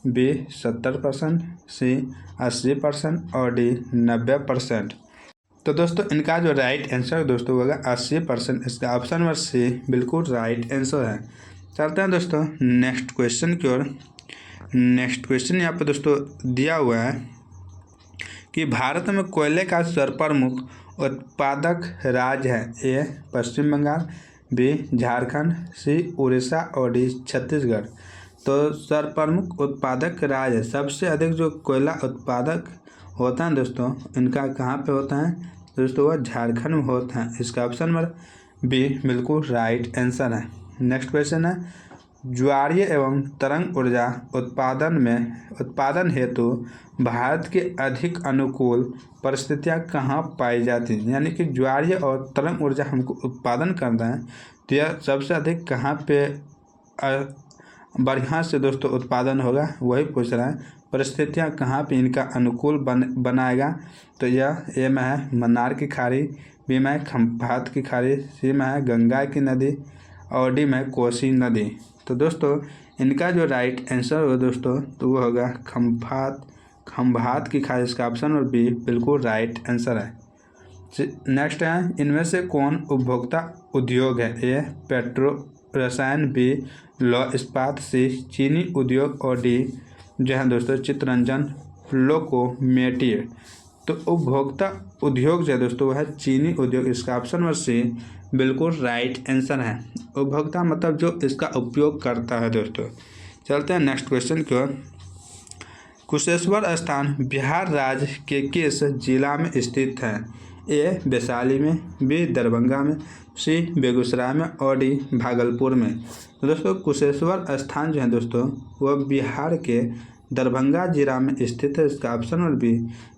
बी 70%, सी 80% और डी 90%। तो दोस्तों इनका जो राइट आंसर दोस्तों होगा 80%। इसका ऑप्शन नंबर सी बिल्कुल राइट आंसर है। चलते हैं दोस्तों नेक्स्ट क्वेश्चन की ओर। नेक्स्ट क्वेश्चन यहाँ पर दोस्तों दिया हुआ है कि भारत में कोयले का सर्वप्रमुख उत्पादक राज्य है? ए पश्चिम बंगाल, बी झारखंड, सी उड़ीसा और डी छत्तीसगढ़। तो सर्वप्रमुख उत्पादक राज्य सबसे अधिक जो कोयला उत्पादक होता है दोस्तों इनका कहाँ पे होता है? दोस्तों वह झारखंड में होता है। इसका ऑप्शन नंबर बी बिल्कुल राइट आंसर है। नेक्स्ट क्वेश्चन है, ज्वारीय एवं तरंग ऊर्जा उत्पादन हेतु भारत के अधिक अनुकूल परिस्थितियां कहाँ पाई जाती हैं? यानी कि ज्वारीय और तरंग ऊर्जा हमको उत्पादन करना है तो यह सबसे अधिक कहाँ पे बढ़िया से दोस्तों उत्पादन होगा, वही पूछ रहा है। परिस्थितियां कहाँ पे इनका अनुकूल बनाएगा? तो यह ए में है मन्नार की खाड़ी, बी में है खंभात की खाड़ी, सी में है गंगा की नदी और डी में कोसी नदी। तो दोस्तों इनका जो राइट आंसर होगा दोस्तों तो वो होगा खंभात की खाड़ी। इसका ऑप्शन और बी बिल्कुल राइट आंसर है। नेक्स्ट है, इनमें से कौन उपभोक्ता उद्योग है? ए पेट्रो रसायन, बी लौह इस्पात, सी चीनी उद्योग और डी जो है दोस्तों चित्ररंजन लोकोमेटिव। तो उपभोक्ता उद्योग जो है दोस्तों वह है चीनी उद्योग। इसका ऑप्शन नंबर सी बिल्कुल राइट आंसर है। उपभोक्ता मतलब जो इसका उपयोग करता है दोस्तों। चलते हैं नेक्स्ट क्वेश्चन की ओर। कुशेश्वर स्थान बिहार राज्य के किस जिला में स्थित है? ए वैशाली में, बी दरभंगा में, सी बेगूसराय में और डी भागलपुर में। तो दोस्तों कुशेश्वर स्थान जो है दोस्तों वह बिहार के दरभंगा जिला में स्थित है। इसका ऑप्शन नंबर बी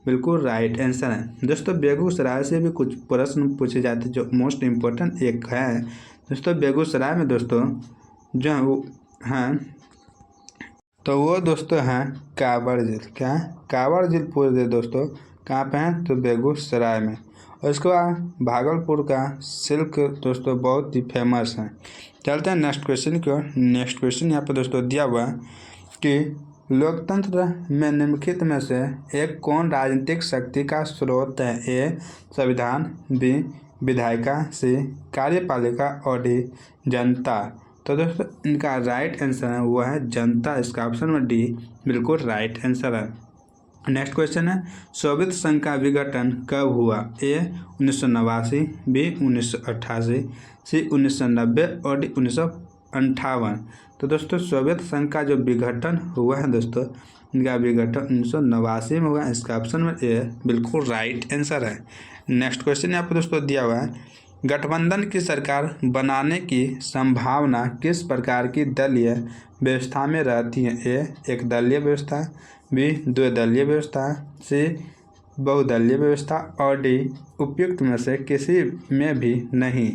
बिल्कुल राइट आंसर है। दोस्तों बेगूसराय से भी कुछ प्रश्न पूछे जाते हैं जो मोस्ट इम्पोर्टेंट एक है दोस्तों। बेगूसराय में दोस्तों जो है वो हैं तो वो दोस्तों हैं कांवड़ झील। क्या है? कांवड़ झील पूछ दे दोस्तों कहाँ पे हैं? तो बेगूसराय में। और इसके बाद भागलपुर का सिल्क दोस्तों बहुत ही फेमस है। चलते हैं नेक्स्ट क्वेश्चन की ओर। नेक्स्ट क्वेश्चन यहाँ पर दोस्तों दिया हुआ है कि लोकतंत्र में निम्नलिखित में से एक कौन राजनीतिक शक्ति का स्रोत है? ए संविधान, बी विधायिका, सी कार्यपालिका और डी जनता। तो दोस्तों इनका राइट आंसर है वो है जनता। इसका ऑप्शन में डी बिल्कुल राइट आंसर है। नेक्स्ट क्वेश्चन है सोवियत संघ का विघटन कब हुआ? ए 1989, बी 1988, सी 1990 और डी 1958। तो दोस्तों सोवियत संघ का जो विघटन हुआ है दोस्तों, इनका विघटन 1989 में हुआ। इसका ऑप्शन में ए बिल्कुल राइट आंसर है। नेक्स्ट क्वेश्चन यहाँ पर दोस्तों दिया हुआ है गठबंधन की सरकार बनाने की संभावना किस प्रकार की दलीय व्यवस्था में रहती है? ए एक दलीय व्यवस्था, बी द्विदलीय व्यवस्था, सी बहुदलीय व्यवस्था और डी उपयुक्त में से किसी में भी नहीं।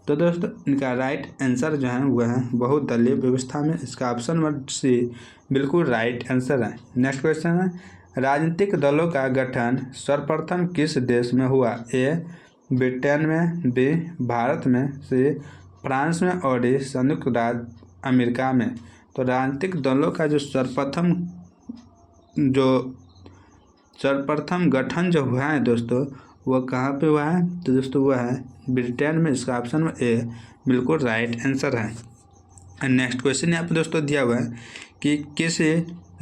तो दोस्तों इनका राइट आंसर जो है वह है बहुदलीय व्यवस्था में। इसका ऑप्शन नंबर सी बिल्कुल राइट आंसर है। नेक्स्ट क्वेश्चन है राजनीतिक दलों का गठन सर्वप्रथम किस देश में हुआ? ए ब्रिटेन में, बी भारत में, सी फ्रांस में और डी संयुक्त राज्य अमेरिका में। तो राजनीतिक दलों का जो सर्वप्रथम गठन जो हुआ है दोस्तों वो कहाँ पे हुआ है? तो दोस्तों वह है ब्रिटेन में। इसका ऑप्शन में ए बिल्कुल राइट आंसर है। नेक्स्ट क्वेश्चन यहाँ पे दोस्तों दिया हुआ है कि किसी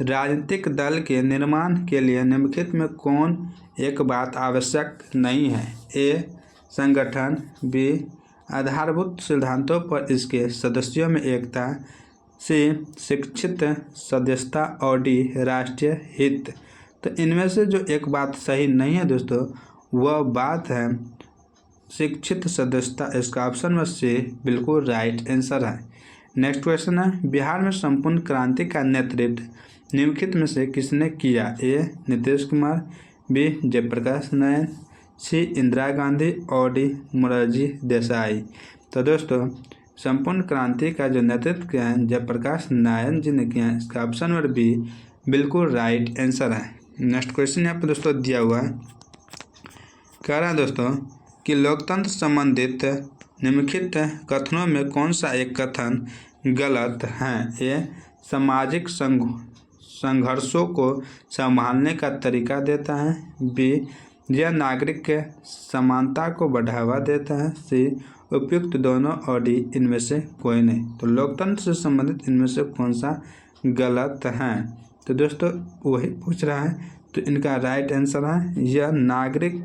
राजनीतिक दल के निर्माण के लिए निम्नलिखित में कौन एक बात आवश्यक नहीं है? ए संगठन, बी आधारभूत सिद्धांतों पर इसके सदस्यों में एकता, सी शिक्षित सदस्यता और डी राष्ट्रीय हित। तो इनमें से जो एक बात सही नहीं है दोस्तों वह बात है शिक्षित सदस्यता। इसका ऑप्शन में सी बिल्कुल राइट आंसर है। नेक्स्ट क्वेश्चन है बिहार में संपूर्ण क्रांति का नेतृत्व निम्नलिखित में से किसने किया? ए नीतीश कुमार, बी जयप्रकाश नारायण, सी इंदिरा गांधी और डी मोरारजी देसाई। तो दोस्तों संपूर्ण क्रांति का जो नेतृत्व किया है जयप्रकाश नारायण जी ने किया है। इसका ऑप्शन नंबर बी बिल्कुल राइट आंसर है। नेक्स्ट क्वेश्चन यहाँ पर दोस्तों दिया हुआ है कह रहा है दोस्तों कि लोकतंत्र संबंधित निम्नलिखित कथनों में कौन सा एक कथन गलत है? ए सामाजिक संघर्षों को संभालने का तरीका देता है, बी यह नागरिक समानता को बढ़ावा देता है, सी उपयुक्त दोनों और डी इनमें से कोई नहीं। तो लोकतंत्र से संबंधित इनमें से कौन सा गलत है? तो दोस्तों वही पूछ रहा है। तो इनका राइट आंसर है यह नागरिक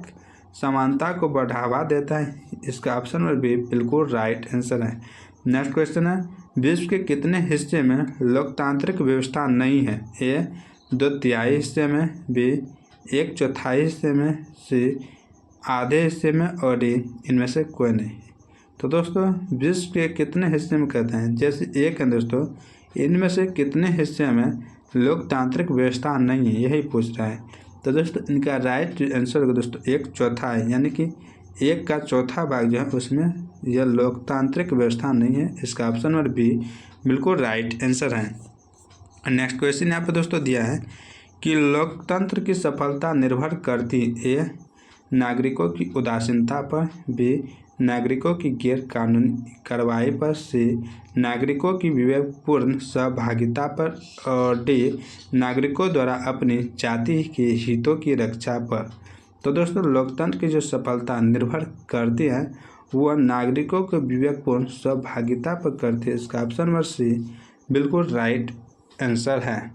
समानता को बढ़ावा देता है। इसका ऑप्शन में भी बिल्कुल राइट आंसर है। नेक्स्ट क्वेश्चन है विश्व के कितने हिस्से में लोकतांत्रिक व्यवस्था नहीं है? ए 2/3 हिस्से में, बी 1/4 हिस्से में, सी आधे हिस्से में और डी इनमें से कोई नहीं। तो दोस्तों विश्व के कितने हिस्से में कहते हैं, जैसे एक है दोस्तों इनमें से कितने हिस्से में लोकतांत्रिक व्यवस्था नहीं है यही पूछ रहा है। तो दोस्तों इनका राइट आंसर दोस्तों 1/4 है, यानी कि 1/4 भाग जो है उसमें यह लोकतांत्रिक व्यवस्था नहीं है। इसका ऑप्शन नंबर बी बिल्कुल राइट आंसर है। नेक्स्ट क्वेश्चन यहाँ पर दोस्तों दिया है कि लोकतंत्र की सफलता निर्भर करती ए नागरिकों की उदासीनता पर, बी नागरिकों की गैर कानूनी कार्रवाई पर, सी नागरिकों की विवेकपूर्ण सहभागिता पर और डी नागरिकों द्वारा अपनी जाति के हितों की रक्षा पर। तो दोस्तों लोकतंत्र की जो सफलता निर्भर करती है वह नागरिकों के विवेकपूर्ण सहभागिता पर करती है। इसका ऑप्शन नंबर सी बिल्कुल राइट आंसर है।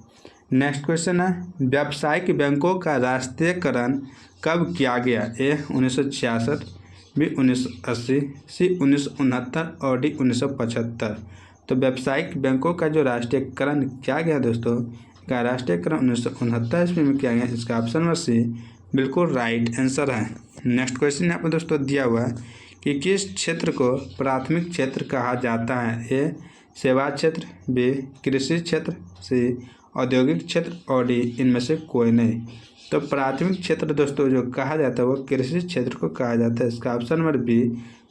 नेक्स्ट क्वेश्चन है व्यावसायिक बैंकों का राष्ट्रीयकरण कब किया गया? ए 1966, बी 1980, सी 1969 और डी 1975। तो व्यावसायिक बैंकों का जो राष्ट्रीयकरण किया गया दोस्तों का राष्ट्रीयकरण 1969 ईस्वी में किया गया। इसका ऑप्शन नंबर सी बिल्कुल राइट आंसर है। नेक्स्ट क्वेश्चन यहाँ पर दोस्तों दिया हुआ है कि किस क्षेत्र को प्राथमिक क्षेत्र कहा जाता है? ए सेवा क्षेत्र, बी कृषि क्षेत्र, सी औद्योगिक क्षेत्र और डी इनमें से कोई नहीं। तो प्राथमिक क्षेत्र दोस्तों जो कहा जाता है वो कृषि क्षेत्र को कहा जाता है। इसका ऑप्शन नंबर बी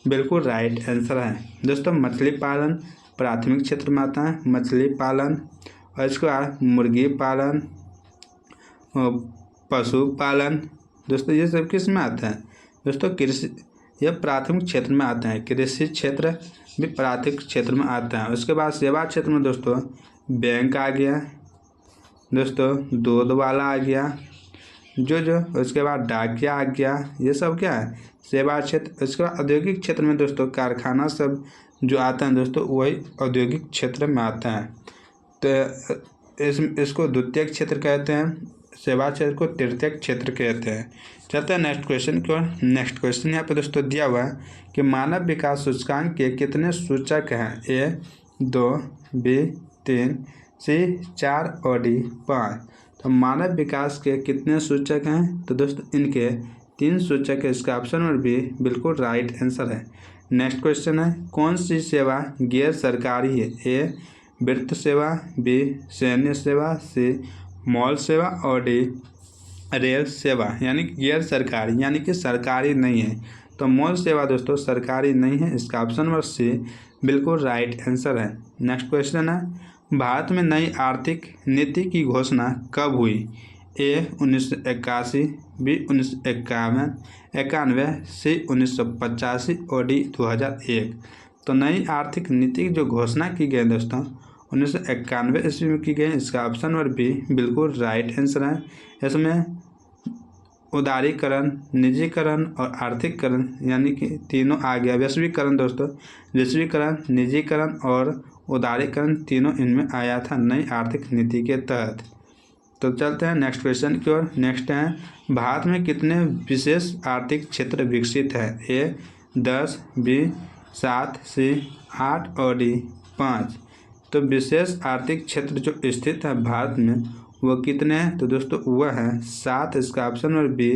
बिल्कुल राइट आंसर है। दोस्तों मछली पालन प्राथमिक क्षेत्र में आता है, मछली पालन और इसके बाद मुर्गी पालन, पशु पालन दोस्तों ये सब किस में आता है? दोस्तों कृषि यह प्राथमिक क्षेत्र में आते हैं, कृषि क्षेत्र भी प्राथमिक क्षेत्र में आता है। उसके बाद सेवा क्षेत्र में दोस्तों बैंक आ गया, दोस्तों दूध वाला आ गया, जो उसके बाद डाकिया आ गया, ये सब क्या है सेवा क्षेत्र। उसके बाद औद्योगिक क्षेत्र में दोस्तों कारखाना सब जो आता है दोस्तों वही औद्योगिक क्षेत्र में आता है। तो इसको द्वितीयक क्षेत्र कहते हैं, सेवा क्षेत्र को तृतीयक क्षेत्र कहते हैं। चलते हैं नेक्स्ट क्वेश्चन की ओर। नेक्स्ट क्वेश्चन यहाँ पे दोस्तों दिया हुआ है कि मानव विकास सूचकांक के कितने सूचक हैं? ए 2, बी 3, सी 4 और डी 5। तो मानव विकास के कितने सूचक हैं? तो दोस्तों इनके 3 सूचक है। इसका ऑप्शन नंबर बी बिल्कुल राइट आंसर है। नेक्स्ट क्वेश्चन है कौन सी सेवा गैर सरकारी है? ए वित्त सेवा, बी सैन्य सेवा, सी मॉल सेवा और डी रेल सेवा। यानी कि गैर सरकारी यानी कि सरकारी नहीं है। तो मॉल सेवा दोस्तों सरकारी नहीं है। इसका ऑप्शन नंबर सी बिल्कुल राइट आंसर है। नेक्स्ट क्वेश्चन है भारत में नई आर्थिक नीति की घोषणा कब हुई? ए 1981, बी 1991, सी 1985 और डी 2001। तो नई आर्थिक नीति की जो घोषणा की गई दोस्तों 1991 ईस्वी में की गई। इसका ऑप्शन नंबर बी बिल्कुल राइट आंसर है। इसमें उदारीकरण, निजीकरण और आर्थिककरण यानी कि तीनों आ गया। वैश्वीकरण दोस्तों, वैश्वीकरण, निजीकरण और उदारीकरण तीनों इनमें आया था नई आर्थिक नीति के तहत। तो चलते हैं नेक्स्ट क्वेश्चन की ओर। नेक्स्ट है भारत में कितने विशेष आर्थिक क्षेत्र विकसित है? ए 10, बी 7, सी 8 और डी 5। तो विशेष आर्थिक क्षेत्र जो स्थित है भारत में वो कितने हैं? तो दोस्तों वह है 7। इसका ऑप्शन नंबर बी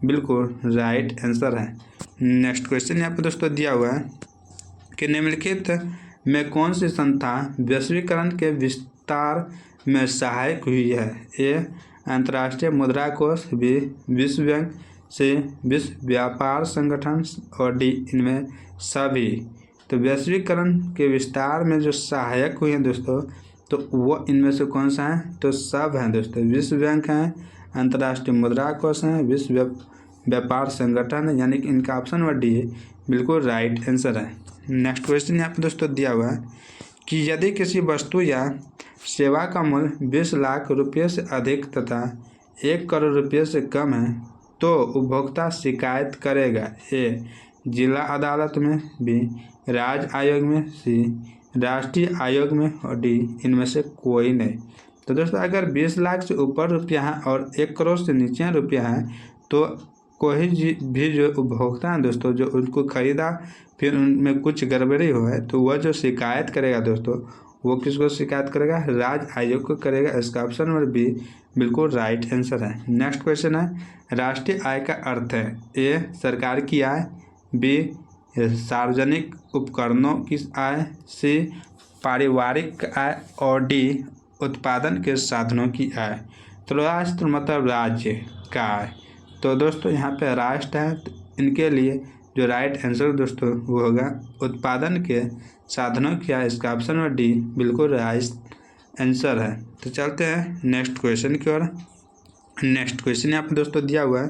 बिल्कुल राइट आंसर है। नेक्स्ट क्वेश्चन यहाँ पे दोस्तों दिया हुआ है कि निम्नलिखित में कौन सी संस्था वैश्वीकरण के विस्तार में सहायक हुई है? ए अंतर्राष्ट्रीय मुद्रा कोष, बी विश्व बैंक, सी विश्व व्यापार संगठन और डी इनमें सभी। तो वैश्वीकरण के विस्तार में जो सहायक हुए हैं दोस्तों तो वो इनमें से कौन सा है? तो सब हैं दोस्तों। विश्व बैंक हैं, अंतर्राष्ट्रीय मुद्रा कोष हैं, विश्व व्यापार संगठन है। यानी कि इनका ऑप्शन नंबर डी बिल्कुल राइट आंसर है। नेक्स्ट क्वेश्चन यहाँ पे दोस्तों दिया हुआ है कि यदि किसी वस्तु या सेवा का मूल्य 20 लाख रुपये से अधिक तथा 1 करोड़ रुपये से कम है तो उपभोक्ता शिकायत करेगा? ए जिला अदालत में, बी राज्य आयोग में, सी राष्ट्रीय आयोग में और डी इनमें से कोई नहीं। तो दोस्तों अगर 20 लाख से ऊपर रुपया है और 1 करोड़ से नीचे रुपया है तो कोई भी जो उपभोक्ता है दोस्तों जो उनको खरीदा फिर उनमें कुछ गड़बड़ी हो है तो वह जो शिकायत करेगा दोस्तों वो किसको शिकायत करेगा? राज्य आयोग को करेगा। इसका ऑप्शन नंबर बी बिल्कुल राइट आंसर है। नेक्स्ट क्वेश्चन है राष्ट्रीय आय का अर्थ है? ए सरकार की आय, बी सार्वजनिक उपकरणों की आय, सी पारिवारिक आय और डी उत्पादन के साधनों की आय। तो राष्ट्र मतलब राज्य का आय। तो दोस्तों यहाँ पे राष्ट्र है तो इनके लिए जो राइट आंसर दोस्तों वो होगा उत्पादन के साधनों की आय। इसका ऑप्शन नंबर डी बिल्कुल राइट आंसर है। तो चलते हैं नेक्स्ट क्वेश्चन की ओर। नेक्स्ट क्वेश्चन यहाँ पे दोस्तों दिया हुआ है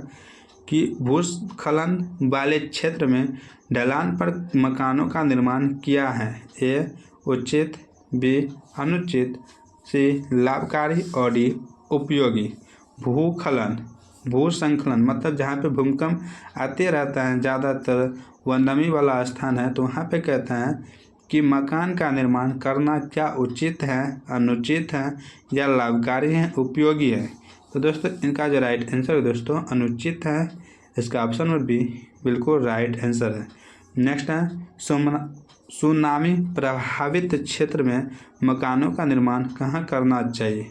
कि भूस्खलन वाले क्षेत्र में ढलान पर मकानों का निर्माण किया है? ए उचित, बी अनुचित, सी लाभकारी और डी उपयोगी। भूस्खलन, भूस्खलन मतलब जहाँ पे भूकंप आते रहता है ज़्यादातर वह नमी वाला स्थान है तो वहाँ पे कहते हैं कि मकान का निर्माण करना क्या उचित है, अनुचित है या लाभकारी है, उपयोगी है? तो दोस्तों इनका जो राइट आंसर है दोस्तों अनुचित है। इसका ऑप्शन नंबर बी बिल्कुल राइट आंसर है। नेक्स्ट है सुनामी प्रभावित क्षेत्र में मकानों का निर्माण कहाँ करना चाहिए?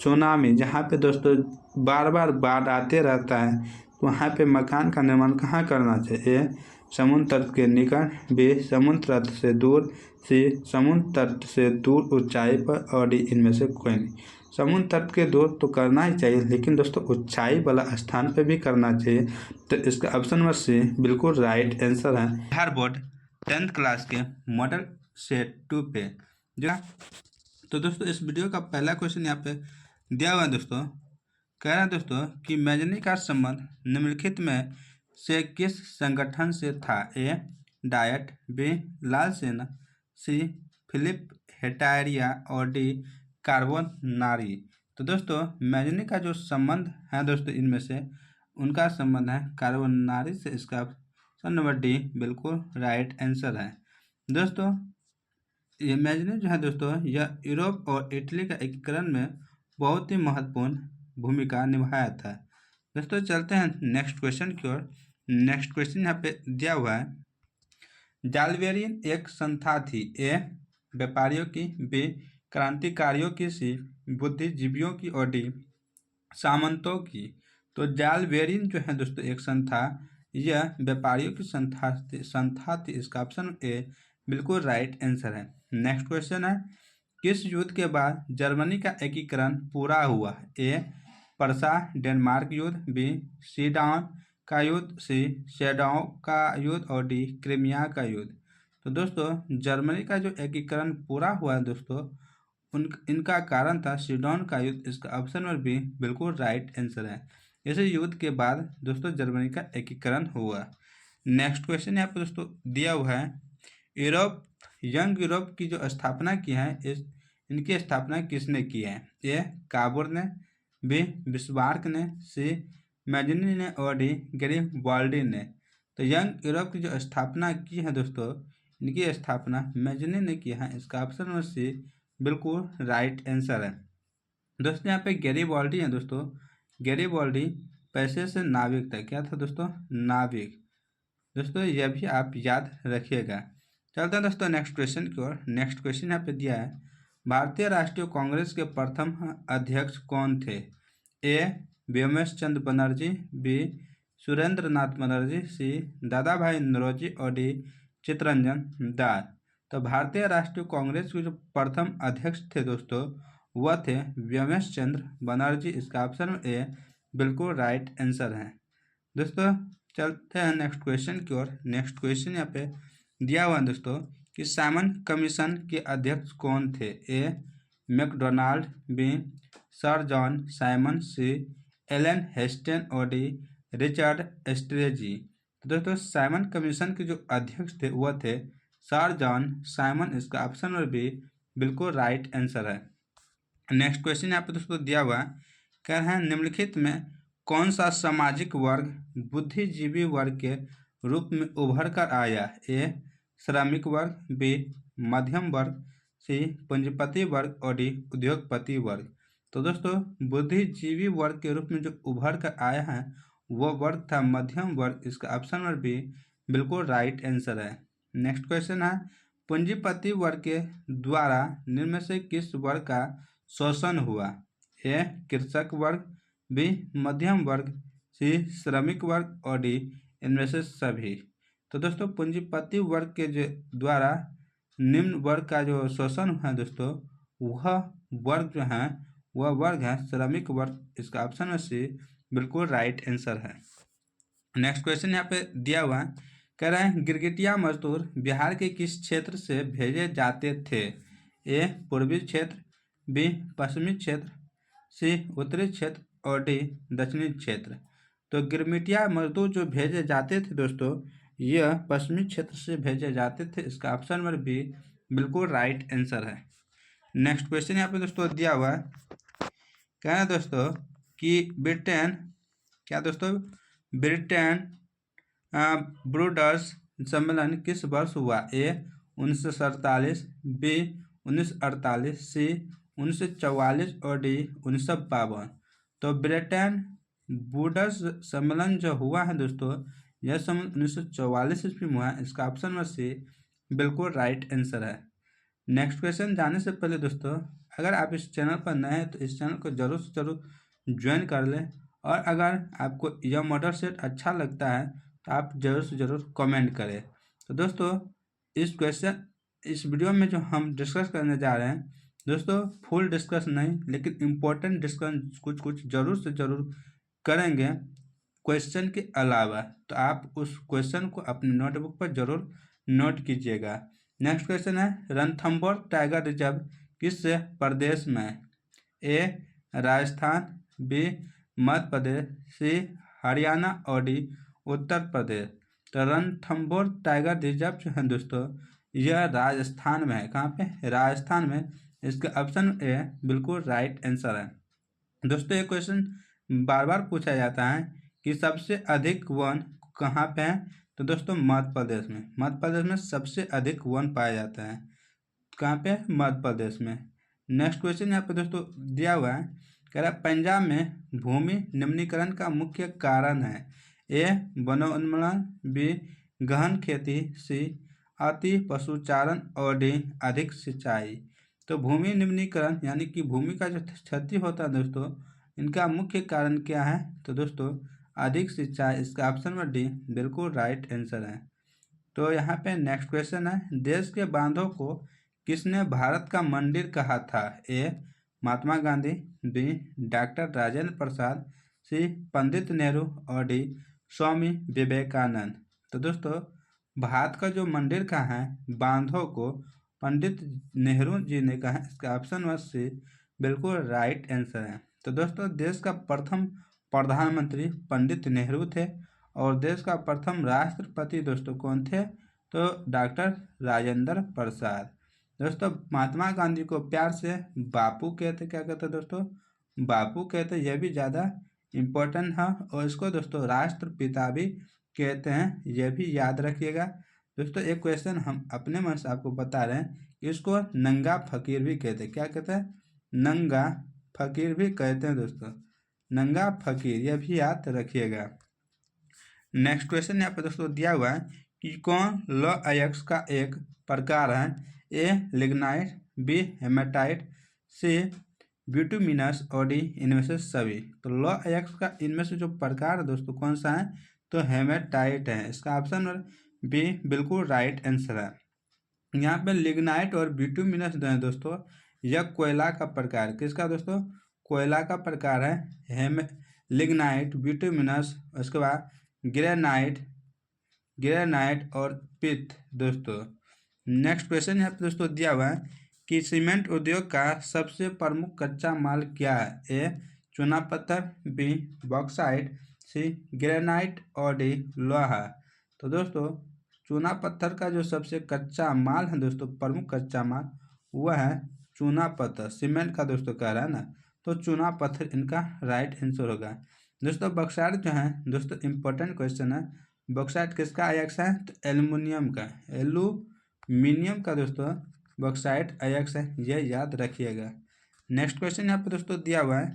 सुनामी जहाँ पे दोस्तों बार बार बाढ़ आते रहता है तो वहाँ पे मकान का निर्माण कहाँ करना चाहिए? ए समुद्र तट के निकट, बी समुद्र तट से दूर, सी समुद्र तट से दूर ऊंचाई पर और डी इनमें से कोई नहीं। समुद्र तट के दूर तो करना ही चाहिए लेकिन दोस्तों ऊंचाई वाला स्थान पे भी करना चाहिए। तो इसका ऑप्शन नंबर सी बिल्कुल राइट आंसर है। बिहार बोर्ड 10th क्लास के मॉडल सेट 2 पे जो तो दोस्तों इस वीडियो का पहला क्वेश्चन यहाँ पे दिया हुआ है दोस्तों। कह रहा है दोस्तों कि मेजनी का संबंध निम्नलिखित में से किस संगठन से था? ए डायट, बी लाल सेना, सी फिलिप हेटारिया और डी कार्बोनारी। तो दोस्तों मैजनी का जो संबंध है दोस्तों इनमें से उनका संबंध है कार्बोनारी से। इसका ऑप्शन नंबर डी बिल्कुल राइट आंसर है। दोस्तों ये मैजनी जो है दोस्तों यह यूरोप और इटली का एकीकरण में बहुत ही महत्वपूर्ण भूमिका निभाया था। दोस्तों चलते हैं नेक्स्ट क्वेश्चन की ओर। नेक्स्ट क्वेश्चन यहाँ पे दिया हुआ है, जालवेरियन एक संस्था थी। ए व्यापारियों की, बी क्रांतिकारियों की, सी बुद्धिजीवियों की और डी सामंतों की। तो जालवेरियन जो है दोस्तों एक संस्था, यह व्यापारियों की संस्था थी। इसका ऑप्शन ए बिल्कुल राइट आंसर है। नेक्स्ट क्वेश्चन है, किस युद्ध के बाद जर्मनी का एकीकरण पूरा हुआ? ए परसा डेनमार्क युद्ध, बी सीडान का युद्ध, सी शेडाओ का युद्ध और डी क्रीमिया का युद्ध। तो दोस्तों जर्मनी का जो एकीकरण पूरा हुआ है दोस्तों इनका कारण था सीडान का युद्ध। इसका ऑप्शन नंबर बी बिल्कुल राइट आंसर है। इस युद्ध के बाद दोस्तों जर्मनी का एकीकरण हुआ। नेक्स्ट क्वेश्चन यहाँ पर दोस्तों दिया हुआ है, यूरोप यंग यूरोप की जो स्थापना की है इनकी स्थापना किसने की है? ए काबुर ने, बी बिस्मार्क ने, सी मैजनी ने और डी गैरिबाल्डी ने। तो यंग यूरोप की जो स्थापना की है दोस्तों इनकी स्थापना मैजनी ने की है। इसका ऑप्शन नंबर सी बिल्कुल राइट आंसर है। दोस्तों यहाँ पे गैरिबाल्डी है दोस्तों, गैरिबाल्डी पैसे से नाविक था। क्या था दोस्तों? नाविक। दोस्तों यह भी आप याद रखिएगा। चलते हैं दोस्तों नेक्स्ट क्वेश्चन की ओर। नेक्स्ट क्वेश्चन यहाँ पे दिया है, भारतीय राष्ट्रीय कांग्रेस के प्रथम अध्यक्ष कौन थे? ए व्योमेश चंद्र बनर्जी, बी सुरेंद्र नाथ बनर्जी, सी दादा भाई नौरोजी और डी चित्तरंजन दास। तो भारतीय राष्ट्रीय कांग्रेस के जो प्रथम अध्यक्ष थे दोस्तों वह थे व्योमेश चंद्र बनर्जी। इसका ऑप्शन ए बिल्कुल राइट आंसर है। दोस्तों चलते हैं नेक्स्ट क्वेश्चन की ओर। नेक्स्ट क्वेश्चन यहाँ पे दिया हुआ है दोस्तों कि साइमन कमीशन के अध्यक्ष कौन थे? A MacDonald, B sir John Simon, C Allen Heston और डी रिचर्ड स्ट्रेजी। तो दोस्तों साइमन कमीशन के जो अध्यक्ष थे वह थे सर जॉन साइमन। इसका ऑप्शन नंबर बी बिल्कुल राइट आंसर है। नेक्स्ट क्वेश्चन यहाँ पे दोस्तों दिया हुआ कह रहे हैं, निम्नलिखित में कौन सा सामाजिक वर्ग बुद्धिजीवी वर्ग के रूप में उभर कर आया? ए श्रमिक वर्ग, बी मध्यम वर्ग, सी पूंजीपति वर्ग और डी उद्योगपति वर्ग। तो दोस्तों बुद्धिजीवी वर्ग के रूप में जो उभर कर आया है वह वर्ग था मध्यम वर्ग। इसका ऑप्शन नंबर बी बिल्कुल राइट आंसर है। नेक्स्ट क्वेश्चन है, पूंजीपति वर्ग के द्वारा निम्न में से किस वर्ग का शोषण हुआ? ए कृषक वर्ग, बी मध्यम वर्ग, सी श्रमिक वर्ग और डी इनमें से सभी। तो दोस्तों पूंजीपति वर्ग के जो द्वारा निम्न वर्ग का जो शोषण हुआ है दोस्तों वह वर्ग जो है वह वर्ग है श्रमिक वर्ग। इसका ऑप्शन में सी बिल्कुल राइट आंसर है। नेक्स्ट क्वेश्चन यहाँ पे दिया हुआ है, कह रहे हैं गिरगिटिया मजदूर बिहार के किस क्षेत्र से भेजे जाते थे? ए पूर्वी क्षेत्र, बी पश्चिमी क्षेत्र, सी उत्तरी क्षेत्र और डी दक्षिणी क्षेत्र। तो गिरमिटिया मजदूर जो भेजे जाते थे दोस्तों यह पश्चिमी क्षेत्र से भेजे जाते थे। इसका ऑप्शन नंबर बी बिल्कुल राइट आंसर है। नेक्स्ट क्वेश्चन यहाँ पे दोस्तों दिया हुआ है, क्या है दोस्तों कि ब्रिटेन ब्रिटेन ब्रूडर्स सम्मेलन किस वर्ष हुआ? ए 1947, बी 1948, सी 1944 और डी 1952। तो ब्रिटेन ब्रूडर्स सम्मेलन जो हुआ है दोस्तों यह सम्मेलन 1944 ईस्वी में हुआ है। इसका ऑप्शन नंबर सी बिल्कुल राइट आंसर है। नेक्स्ट क्वेश्चन जाने से पहले दोस्तों अगर आप इस चैनल पर नए हैं तो इस चैनल को जरूर से जरूर ज्वाइन कर लें और अगर आपको यह मॉडल सेट अच्छा लगता है तो आप जरूर से जरूर कमेंट करें। तो दोस्तों इस वीडियो में जो हम डिस्कस करने जा रहे हैं दोस्तों फुल डिस्कस नहीं लेकिन इम्पोर्टेंट डिस्कस कुछ जरूर से जरूर करेंगे क्वेश्चन के अलावा। तो आप उस क्वेश्चन को अपने नोटबुक पर जरूर नोट कीजिएगा। नेक्स्ट क्वेश्चन है, रणथंभौर टाइगर रिजर्व किस प्रदेश में है? ए राजस्थान, बी मध्य प्रदेश, सी हरियाणा और डी उत्तर प्रदेश। तो रणथंभौर टाइगर रिजर्व जो है दोस्तों यह राजस्थान में है। कहाँ पे? राजस्थान में। इसका ऑप्शन ए बिल्कुल राइट आंसर है। दोस्तों ये क्वेश्चन बार बार पूछा जाता है कि सबसे अधिक वन कहाँ पे है? तो दोस्तों मध्य प्रदेश में। मध्य प्रदेश में सबसे अधिक वन पाया जाता है। कहाँ पे? मध्य प्रदेश में। नेक्स्ट क्वेश्चन यहाँ पे दोस्तों दिया हुआ है, कह रहा है पंजाब में भूमि निम्नीकरण का मुख्य कारण है। ए वनोन्मूलन, बी गहन खेती, सी अति पशुचारण और डी अधिक सिंचाई। तो भूमि निम्नीकरण यानी कि भूमि का जो क्षति होता है दोस्तों, इनका मुख्य कारण क्या है? तो दोस्तों अधिक सिंचाई। इसका ऑप्शन नंबर डी बिल्कुल राइट आंसर है। तो यहाँ पे नेक्स्ट क्वेश्चन है, देश के बांधों को किसने भारत का मंदिर कहा था? ए महात्मा गांधी, बी डॉक्टर राजेंद्र प्रसाद, सी पंडित नेहरू और डी स्वामी विवेकानंद। तो दोस्तों भारत का जो मंदिर कहा है बांधों को पंडित नेहरू जी ने कहा है। इसका ऑप्शन नंबर सी बिल्कुल राइट आंसर है। तो दोस्तों देश का प्रथम प्रधानमंत्री पंडित नेहरू थे और देश का प्रथम राष्ट्रपति दोस्तों कौन थे? तो डॉक्टर राजेंद्र प्रसाद। दोस्तों महात्मा गांधी को प्यार से बापू कहते, क्या कहते दोस्तों? बापू कहते। यह भी ज़्यादा इम्पोर्टेंट है और इसको दोस्तों राष्ट्रपिता भी कहते हैं, यह भी याद रखिएगा। दोस्तों एक क्वेश्चन हम अपने मन से आपको बता रहे हैं, इसको नंगा फकीर भी कहते हैं। क्या कहते हैं? नंगा फकीर भी कहते हैं दोस्तों, नंगा फकीर, यह भी याद रखिएगा। नेक्स्ट क्वेश्चन यहाँ पे दोस्तों दिया हुआ है कि कौन लौह अयस्क का एक प्रकार है? ए लिग्नाइट, बी हेमेटाइट, सी बिटुमिनस और डी इनमें से सभी। तो लौह अयस्क का इनमें से जो प्रकार है दोस्तों कौन सा है? तो हेमेटाइट है। इसका ऑप्शन बी बिल्कुल राइट आंसर है। यहाँ पे लिग्नाइट और बिटुमिनस जो है दोस्तों यह कोयला का प्रकार। किसका दोस्तों? कोयला का प्रकार है लिग्नाइट, बिटुमिनस, उसके बाद ग्रेनाइट और पित्त दोस्तों। नेक्स्ट क्वेश्चन यहाँ पे दोस्तों दिया हुआ है कि सीमेंट उद्योग का सबसे प्रमुख कच्चा माल क्या है? ए चूना पत्थर, बी बॉक्साइट, सी ग्रेनाइट और डी लोहा। तो दोस्तों चूना पत्थर का जो सबसे कच्चा माल है दोस्तों, प्रमुख कच्चा माल, वह है चूना पत्थर। सीमेंट का दोस्तों कह रहा है ना, तो चूना पत्थर इनका राइट आंसर होगा। दोस्तों बॉक्साइट जो है दोस्तों इंपॉर्टेंट क्वेश्चन है, बॉक्साइट किसका अयस्क है? तो एल्युमिनियम का, एल्यूमिनियम का दोस्तों बॉक्साइट अयस्क है, यह याद रखिएगा। नेक्स्ट क्वेश्चन यहाँ पे दोस्तों दिया हुआ है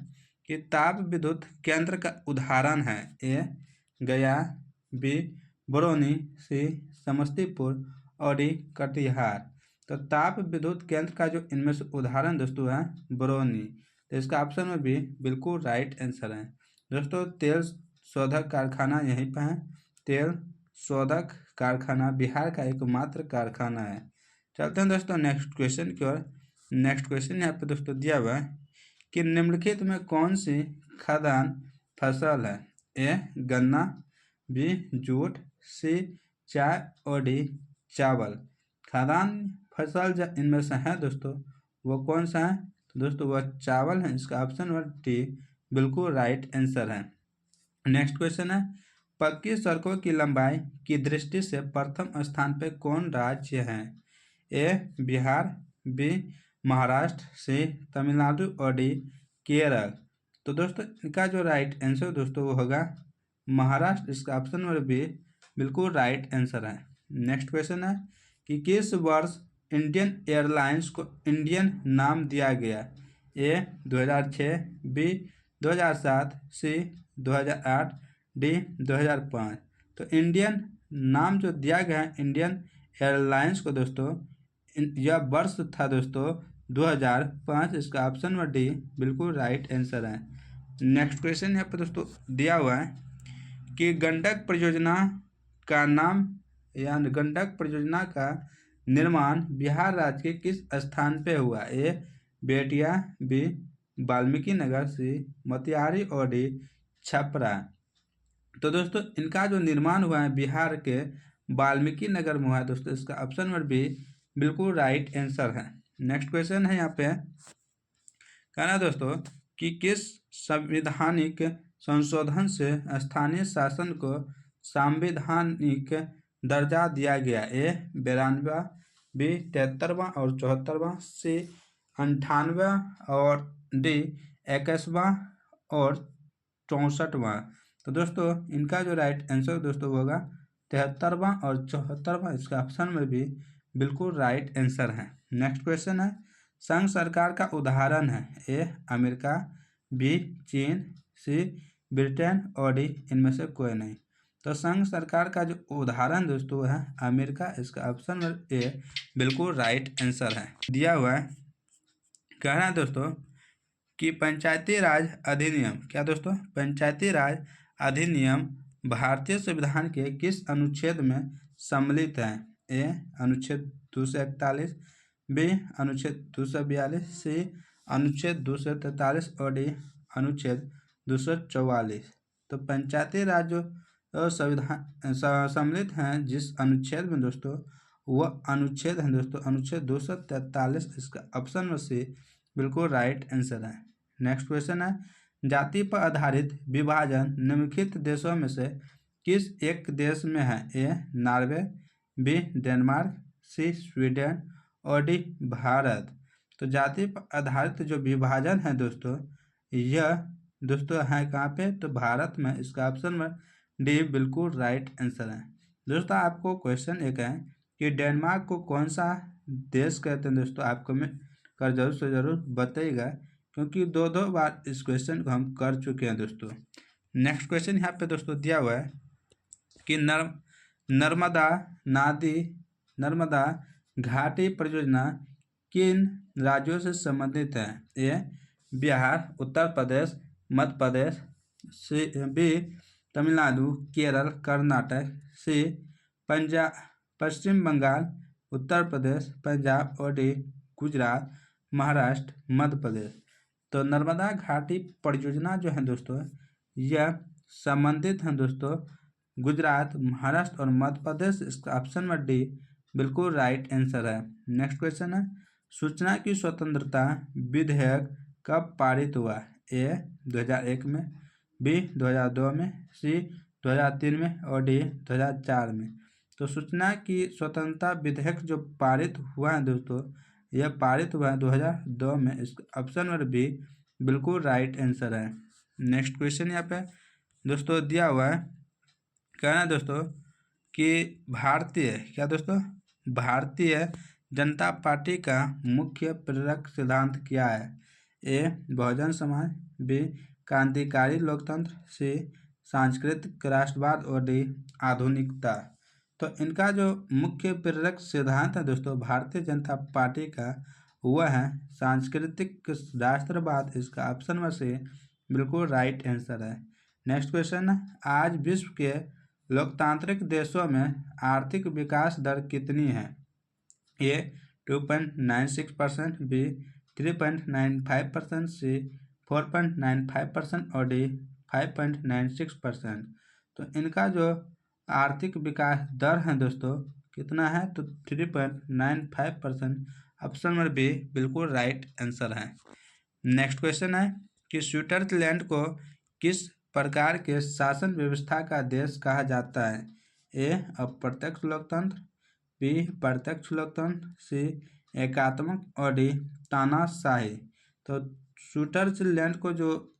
कि ताप विद्युत केंद्र का उदाहरण है। ए गया, बी बरौनी, सी समस्तीपुर और डी कटिहार। तो ताप विद्युत केंद्र का जो इनमें से उदाहरण दोस्तों है बरौनी। तो इसका ऑप्शन में भी बिल्कुल राइट आंसर है। दोस्तों तेल शोधक कारखाना यहीं पर है। तेल शोधक कारखाना बिहार का एकमात्र कारखाना है। चलते हैं दोस्तों नेक्स्ट क्वेश्चन की ओर। नेक्स्ट क्वेश्चन यहाँ पे दोस्तों दिया हुआ है कि निम्नलिखित में कौन सी खाद्यान्न फसल है? ए गन्ना, बी जूट, सी चाय और डी चावल। खाद्यान्न फसल जो इनमें से है दोस्तों वो कौन सा है? तो दोस्तों वह चावल है। इसका ऑप्शन नंबर डी बिल्कुल राइट आंसर है। नेक्स्ट क्वेश्चन है, पक्की सड़कों की लंबाई की दृष्टि से प्रथम स्थान पर कौन राज्य है? ए बिहार, बी महाराष्ट्र, सी तमिलनाडु और डी केरल। तो दोस्तों इनका जो राइट आंसर दोस्तों वो होगा महाराष्ट्र। इसका ऑप्शन नंबर बी बिल्कुल राइट आंसर है। नेक्स्ट क्वेश्चन है कि किस वर्ष इंडियन एयरलाइंस को इंडियन नाम दिया गया? ए 2006, बी 2007, सी 2008, डी 2005। तो इंडियन नाम जो दिया गया है इंडियन एयरलाइंस को दोस्तों, यह वर्ष था दोस्तों 2005। इसका ऑप्शन नंबर डी बिल्कुल राइट आंसर है। नेक्स्ट क्वेश्चन यहाँ पर दोस्तों दिया हुआ है कि गंडक परियोजना का नाम या गंडक परियोजना का निर्माण बिहार राज्य के किस स्थान पे हुआ? ए बेतिया, बी वाल्मीकि नगर, सी मोतिहारी और डी छपरा। तो दोस्तों इनका जो निर्माण हुआ है बिहार के वाल्मीकि नगर में हुआ है दोस्तों। इसका ऑप्शन नंबर बी बिल्कुल राइट आंसर है। नेक्स्ट क्वेश्चन है यहाँ पे कहना दोस्तों कि किस संवैधानिक संशोधन से स्थानीय शासन को संवैधानिक दर्जा दिया गया? ए 92, बी 73वां और 74वां, सी 98वां और डी 21वां और 64वां। तो दोस्तों इनका जो राइट आंसर दोस्तों होगा 73वां और 74वां। इसका ऑप्शन में भी बिल्कुल राइट आंसर है। नेक्स्ट क्वेश्चन है, संघ सरकार का उदाहरण है? ए अमेरिका, बी चीन, सी ब्रिटेन और डी इनमें से कोई नहीं। तो संघ सरकार का जो उदाहरण दोस्तों है अमेरिका। इसका ऑप्शन ए बिल्कुल राइट आंसर है। दिया हुआ है, कहना है दोस्तों कि पंचायती राज अधिनियम, क्या दोस्तों, पंचायती राज अधिनियम भारतीय संविधान के किस अनुच्छेद में सम्मिलित है? ए अनुच्छेद 241, बी अनुच्छेद 242, सी अनुच्छेद 243 और डी अनुच्छेद 244। तो पंचायती राज जो संविधान सम्मिलित हैं जिस अनुच्छेद में दोस्तों, वह अनुच्छेद है दोस्तों अनुच्छेद 243। इसका ऑप्शन में से बिल्कुल राइट आंसर है। नेक्स्ट क्वेश्चन है, जाति पर आधारित विभाजन निम्नलिखित देशों में से किस एक देश में है? A Norway, B Denmark, C Sweden और डी भारत। तो जाति पर आधारित जो विभाजन है दोस्तों, यह दोस्तों है कहाँ पे? तो भारत में। इसका ऑप्शन में डी बिल्कुल राइट आंसर है। दोस्तों आपको क्वेश्चन एक है कि डेनमार्क को कौन सा देश कहते हैं दोस्तों, आप कमेंट कर जरूर से ज़रूर बताइएगा, क्योंकि दो बार इस क्वेश्चन को हम कर चुके हैं दोस्तों। नेक्स्ट क्वेश्चन यहाँ पे दोस्तों दिया हुआ है कि नर्मदा घाटी परियोजना किन राज्यों से संबंधित है? ए बिहार, उत्तर प्रदेश, मध्य प्रदेश, सी बी तमिलनाडु, केरल, कर्नाटक, सी पंजाब, पश्चिम बंगाल, उत्तर प्रदेश, पंजाब और डी गुजरात, महाराष्ट्र, मध्य प्रदेश। तो नर्मदा घाटी परियोजना जो है दोस्तों, यह संबंधित है दोस्तों गुजरात, महाराष्ट्र और मध्य प्रदेश। इसका ऑप्शन में डी बिल्कुल राइट आंसर है। नेक्स्ट क्वेश्चन है, सूचना की स्वतंत्रता विधेयक कब पारित हुआ? ए 2001 में, बी 2002 में, सी 2003 में और डी 2004 में। तो सूचना की स्वतंत्रता विधेयक जो पारित हुआ है दोस्तों, यह पारित हुआ है 2002 में। इस ऑप्शन में भी बिल्कुल राइट आंसर है। नेक्स्ट क्वेश्चन यहाँ पे दोस्तों दिया हुआ है, कहना है दोस्तों कि भारतीय जनता पार्टी का मुख्य प्रेरक सिद्धांत क्या है? ए बहुजन समाज, बी क्रांतिकारी लोकतंत्र, सी सांस्कृतिक राष्ट्रवाद और डी आधुनिकता। तो इनका जो मुख्य प्रेरक सिद्धांत है दोस्तों भारतीय जनता पार्टी का, वह है सांस्कृतिक राष्ट्रवाद। इसका ऑप्शन में से बिल्कुल राइट आंसर है। नेक्स्ट क्वेश्चन, आज विश्व के लोकतांत्रिक देशों में आर्थिक विकास दर कितनी है? ए 2.96%, बी 3.95%, सी 4.95% और डी 5.96%। तो इनका जो आर्थिक विकास दर है दोस्तों कितना है? तो 3.95%। ऑप्शन नंबर बी बिल्कुल राइट आंसर है। नेक्स्ट क्वेश्चन है कि स्विट्जरलैंड को किस प्रकार के शासन व्यवस्था का देश कहा जाता है? ए अप्रत्यक्ष लोकतंत्र, बी प्रत्यक्ष लोकतंत्र, सी एकात्मक और डी तानाशाही। तो स्विट्जरलैंड को जो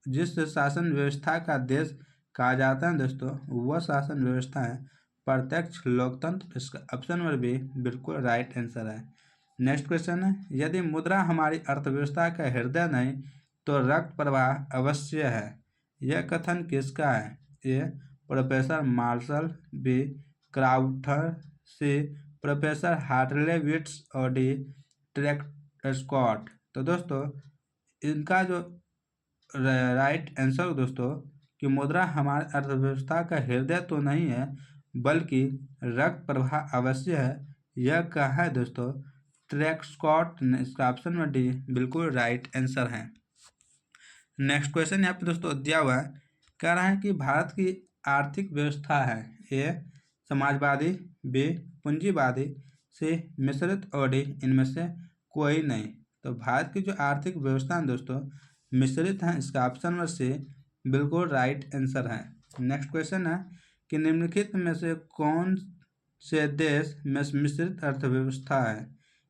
जिस शासन व्यवस्था का देश कहा जाता है दोस्तों, वह शासन व्यवस्था है प्रत्यक्ष लोकतंत्र। इसका ऑप्शन नंबर बी बिल्कुल राइट आंसर है। नेक्स्ट क्वेश्चन है, यदि मुद्रा हमारी अर्थव्यवस्था का हृदय नहीं तो रक्त प्रवाह अवश्य है, यह कथन किसका है? ए प्रोफेसर मार्शल, बी क्राउथर, सी प्रोफेसर हार्टलेविट्स और डी ट्रेस्कॉट। तो दोस्तों इनका जो राइट आंसर दोस्तों कि मुद्रा हमारे अर्थव्यवस्था का हृदय तो नहीं है बल्कि रक्त प्रवाह अवश्य है, यह कहा है दोस्तों ट्रेस्कॉट ने। इसका ऑप्शन में डी बिल्कुल राइट आंसर है। नेक्स्ट क्वेश्चन यहाँ पे दोस्तों दिया हुआ है, कह रहा है कि भारत की आर्थिक व्यवस्था है ए समाजवादी, बी पूंजीवादी, सी मिश्रित और डी इनमें से कोई नहीं। तो भारत की जो आर्थिक व्यवस्था है दोस्तों मिश्रित है। इसका ऑप्शन में से बिल्कुल राइट आंसर है। नेक्स्ट क्वेश्चन है कि निम्नलिखित में से कौन से देश में मिश्रित अर्थव्यवस्था है?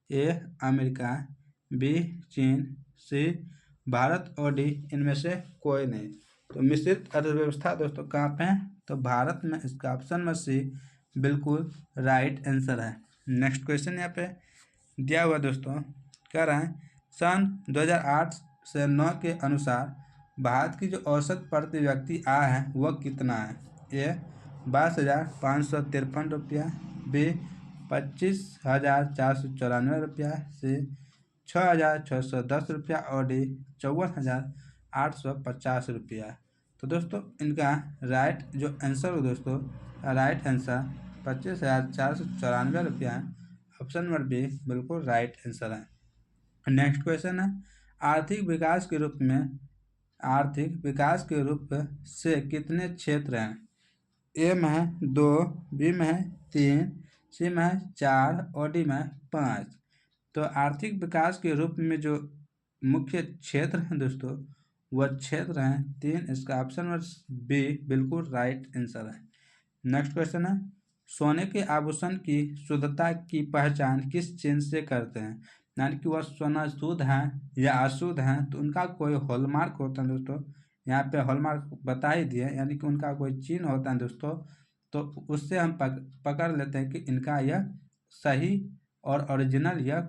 ए अमेरिका, बी चीन, सी भारत और डी इनमें से कोई नहीं। तो मिश्रित अर्थव्यवस्था दोस्तों कहाँ पे है? तो भारत में। इसका ऑप्शन में सी बिल्कुल राइट आंसर है। नेक्स्ट क्वेश्चन यहाँ पे दिया हुआ दोस्तों, कह रहा है सन 2008 से 9 के अनुसार भारत की जो औसत प्रति व्यक्ति आय है वह कितना है? ए 22,553 रुपया, बी 25,494 रुपया, सी 6,610 रुपया और डी 54,850 रुपया। तो दोस्तों इनका राइट जो आंसर हो दोस्तों, राइट आंसर 25,494 रुपया है। ऑप्शन नंबर बी बिल्कुल राइट आंसर है। नेक्स्ट क्वेश्चन है आर्थिक विकास के रूप से कितने क्षेत्र हैं? ए में है 2, बी में है 3, सी में है 4 और डी में है 5। तो आर्थिक विकास के रूप में जो मुख्य क्षेत्र हैं दोस्तों वह क्षेत्र हैं 3। इसका ऑप्शन नंबर बी बिल्कुल राइट आंसर है। नेक्स्ट क्वेश्चन है सोने के आभूषण की शुद्धता की पहचान किस चिन्ह से करते हैं? यानी कि वह सोना शुद्ध है या अशुद्ध है, तो उनका कोई हॉलमार्क होता है दोस्तों। यहाँ पे हॉलमार्क बता ही दिए, यानी कि उनका कोई चिन्ह होता है दोस्तों। तो उससे हम पकड़ लेते हैं कि इनका यह सही और ओरिजिनल यह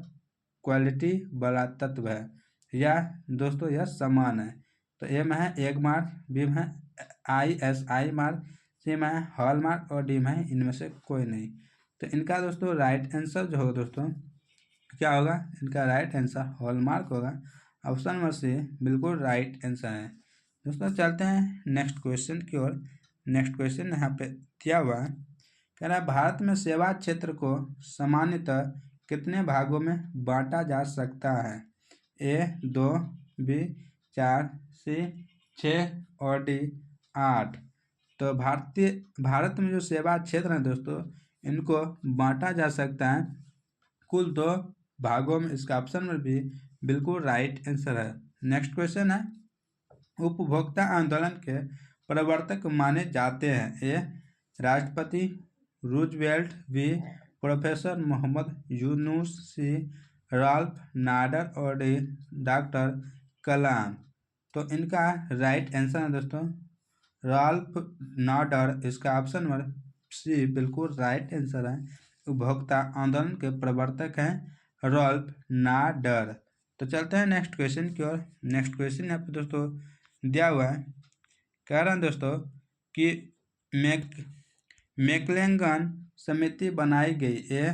क्वालिटी वाला तत्व है, या दोस्तों यह समान है। तो ए में है एक मार्क, बी में है ISI मार्क, सी में है हॉल मार्क और डी में है इनमें से कोई नहीं। तो इनका दोस्तों राइट आंसर जो होगा दोस्तों क्या होगा? इनका राइट आंसर हॉलमार्क होगा। ऑप्शन नंबर सी बिल्कुल राइट आंसर है। दोस्तों चलते हैं नेक्स्ट क्वेश्चन की ओर। नेक्स्ट क्वेश्चन यहाँ पे दिया हुआ है, कह रहा है भारत में सेवा क्षेत्र को सामान्यतः कितने भागों में बांटा जा सकता है? ए 2, बी 4, सी 6 और डी 8। तो भारत में जो सेवा क्षेत्र है दोस्तों इनको बांटा जा सकता है कुल 2 भागों में। इसका ऑप्शन में भी बिल्कुल राइट आंसर है। नेक्स्ट क्वेश्चन है उपभोक्ता आंदोलन के प्रवर्तक माने जाते हैं? ए राष्ट्रपति Roosevelt, B professor Mohammad Yunus, C Ralph Nader और डी डॉक्टर कलाम। तो इनका राइट आंसर है दोस्तों राल्फ नाडर। इसका ऑप्शन नंबर सी बिल्कुल राइट आंसर है। उपभोक्ता आंदोलन के प्रवर्तक हैं राल्फ नाडर। तो चलते हैं नेक्स्ट क्वेश्चन की ओर। नेक्स्ट क्वेश्चन यहाँ पे दोस्तों दिया हुआ है, कह रहे हैं दोस्तों कि मैक्लेंगन समिति बनाई गई? ए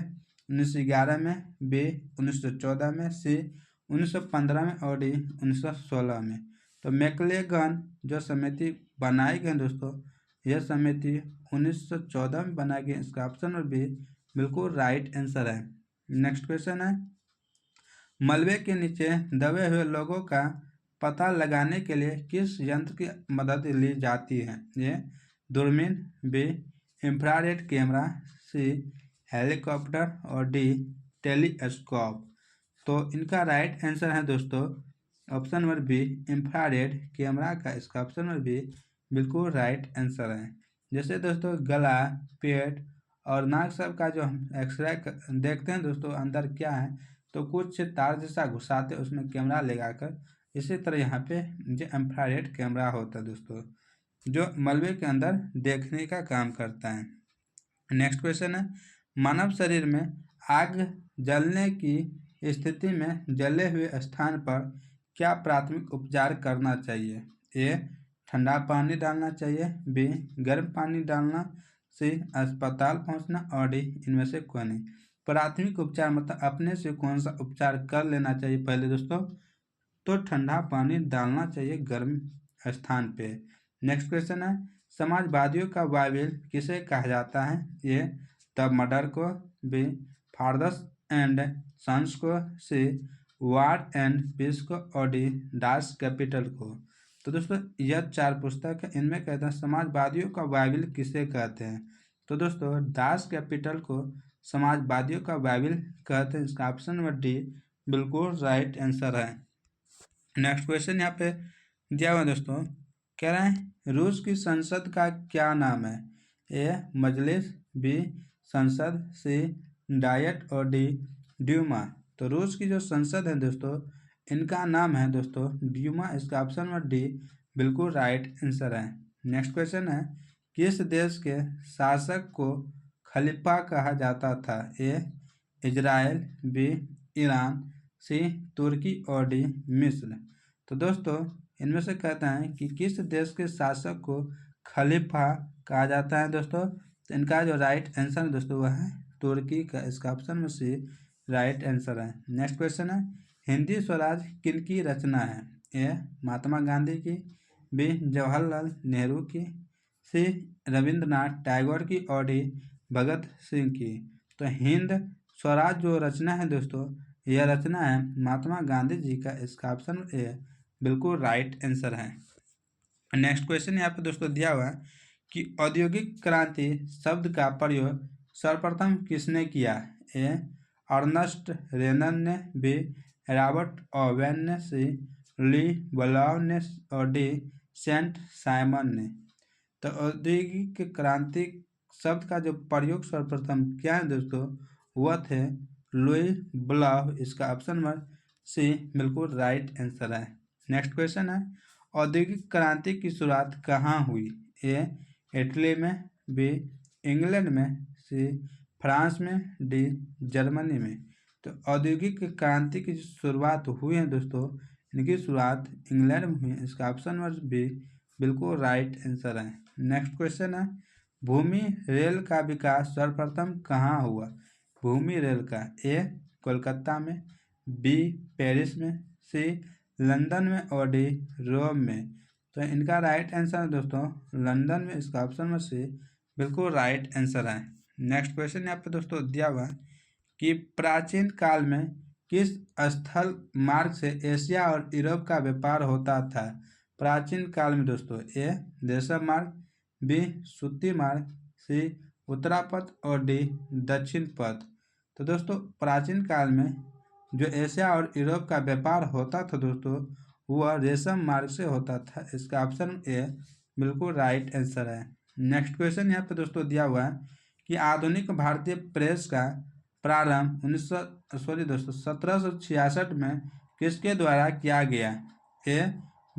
1911 में, बी 1914 में, सी 1915 में और डी 1916 में। तो मैक्लेंगन जो समिति बनाई गई दोस्तों यह समिति 1914 में बनाई गई। इसका ऑप्शन नंबर बी बिल्कुल राइट आंसर है। नेक्स्ट क्वेश्चन है मलबे के नीचे दबे हुए लोगों का पता लगाने के लिए किस यंत्र की मदद ली जाती है? ये दूरबीन, B infrared camera, C helicopter और डी टेलीस्कोप। तो इनका राइट आंसर है दोस्तों option number B infrared camera का। इसका ऑप्शन नंबर बी बिल्कुल राइट आंसर है। जैसे दोस्तों गला, पेट और नाक सब का जो हम एक्सरे देखते हैं दोस्तों अंदर क्या है, तो कुछ तार जैसा घुसाते उसमें कैमरा लगाकर, इसी तरह यहाँ पे जो इंफ्रारेड कैमरा होता है दोस्तों जो मलबे के अंदर देखने का काम करता है। नेक्स्ट क्वेश्चन है मानव शरीर में आग जलने की स्थिति में जले हुए स्थान पर क्या प्राथमिक उपचार करना चाहिए? ए ठंडा पानी डालना चाहिए, बी गर्म पानी डालना, सी अस्पताल पहुंचना और डी इनमें से कोई नहीं। प्राथमिक उपचार मतलब अपने से कौन सा उपचार कर लेना चाहिए पहले दोस्तों? तो ठंडा पानी डालना चाहिए गर्म स्थान पे। नेक्स्ट क्वेश्चन है समाजवादियों का बाइबिल किसे कहा जाता है? ए द मर्डर को, बी फादर्स एंड सन्स को, सी वार एंड पीस को और डी डास कैपिटल को। तो दोस्तों यह 4 पुस्तक है, इनमें कहते हैं समाजवादियों का बाइबिल किसे कहते हैं? तो दोस्तों डास कैपिटल को समाजवादियों का बाइबिल कहते हैं। इसका ऑप्शन नंबर डी बिल्कुल राइट आंसर है। नेक्स्ट क्वेश्चन यहाँ पे दिया हुआ दोस्तों, कह रहे हैं रूस की संसद का क्या नाम है? ए मजलिस, बी संसद, सी डायट और डी ड्यूमा। तो रूस की जो संसद है दोस्तों, इनका नाम है दोस्तों ड्यूमा। इसका ऑप्शन नंबर डी बिल्कुल राइट आंसर है। नेक्स्ट क्वेश्चन है, किस देश के शासक को खलीफा कहा जाता था? ए इजराइल, बी ईरान, सी तुर्की और डी मिस्र। तो दोस्तों इनमें से कहते हैं कि किस देश के शासक को खलीफा कहा जाता है दोस्तों। तो इनका जो राइट आंसर है दोस्तों वह है तुर्की का। इसका ऑप्शन में सी राइट आंसर है। नेक्स्ट क्वेश्चन है, हिंदी स्वराज किनकी रचना है? ए महात्मा गांधी की, बी जवाहरलाल नेहरू की, सी रविंद्रनाथ टैगोर की और डी भगत सिंह की। तो हिंद स्वराज जो रचना है दोस्तों, यह रचना है महात्मा गांधी जी का। इसका ऑप्शन ए बिल्कुल राइट आंसर है। नेक्स्ट क्वेश्चन यहाँ पे दोस्तों दिया हुआ है कि औद्योगिक क्रांति शब्द का प्रयोग सर्वप्रथम किसने किया? ए अर्नस्ट रेनन ने, बी रॉबर्ट ओवेन ने, सी ली ब्लाउ ने और डी सेंट साइमन ने। तो औद्योगिक क्रांति शब्द का जो प्रयोग सर्वप्रथम किया है दोस्तों, वह थे लुई ब्लाउ। इसका ऑप्शन नंबर सी बिल्कुल राइट आंसर है। नेक्स्ट क्वेश्चन है, औद्योगिक क्रांति की शुरुआत कहाँ हुई? ए इटली में, बी इंग्लैंड में, सी फ्रांस में, डी जर्मनी में। तो औद्योगिक क्रांति की शुरुआत हुई है दोस्तों, इनकी शुरुआत इंग्लैंड में हुई है। इसका ऑप्शन नंबर बी बिल्कुल राइट आंसर है। नेक्स्ट क्वेश्चन है, भूमि रेल का विकास सर्वप्रथम कहाँ हुआ? भूमि रेल का ए कोलकाता में, बी पेरिस में, सी लंदन में और डी रोम में। तो इनका राइट आंसर है दोस्तों लंदन में। इसका ऑप्शन में सी बिल्कुल राइट आंसर है। नेक्स्ट क्वेश्चन यहाँ पे दोस्तों दिया हुआ है कि प्राचीन काल में किस स्थल मार्ग से एशिया और यूरोप का व्यापार होता था? प्राचीन काल में दोस्तों ए देशम मार्ग, बी सूती मार्ग, सी उत्तरापथ और डी दक्षिण पथ। तो दोस्तों प्राचीन काल में जो एशिया और यूरोप का व्यापार होता था दोस्तों, वह रेशम मार्ग से होता था। इसका ऑप्शन ए बिल्कुल राइट आंसर है। नेक्स्ट क्वेश्चन यहाँ पे दोस्तों दिया हुआ है कि आधुनिक भारतीय प्रेस का प्रारंभ 1766 में किसके द्वारा किया गया? A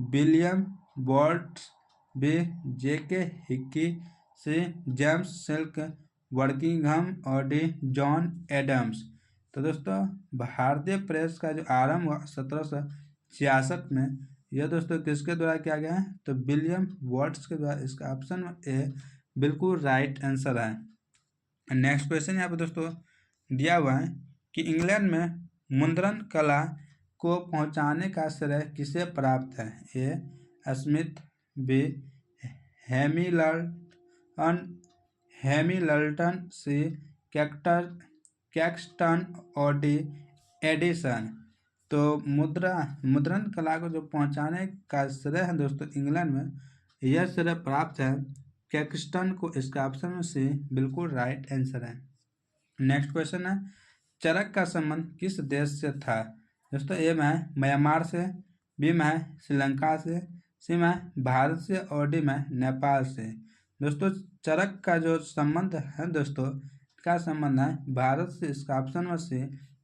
William Bolts, B JK Hickey, C James Silk वर्किंघम और डी जॉन एडम्स। तो दोस्तों भारतीय प्रेस का जो आरंभ हुआ 1766 में, यह दोस्तों किसके द्वारा किया गया है? तो विलियम बोल्ट्स के द्वारा। इसका ऑप्शन ए बिल्कुल राइट आंसर है। नेक्स्ट क्वेश्चन यहाँ पे दोस्तों दिया हुआ है कि इंग्लैंड में मुद्रण कला को पहुंचाने का श्रेय किसे प्राप्त है? A Smith, B Hamilton, C Caxton और डी एडिसन। तो मुद्रण कला को जो पहुंचाने का श्रेय है दोस्तों इंग्लैंड में, यह श्रेय प्राप्त है कैक्सटन को। इसका ऑप्शन में सी बिल्कुल राइट आंसर है। नेक्स्ट क्वेश्चन है, चरक का संबंध किस देश से था? दोस्तों ए में म्यांमार से, बी में श्रीलंका से, सी में भारत से और डी में नेपाल से। दोस्तों चरक का जो संबंध है दोस्तों, इसका संबंध है भारत से। इसका ऑप्शन में सी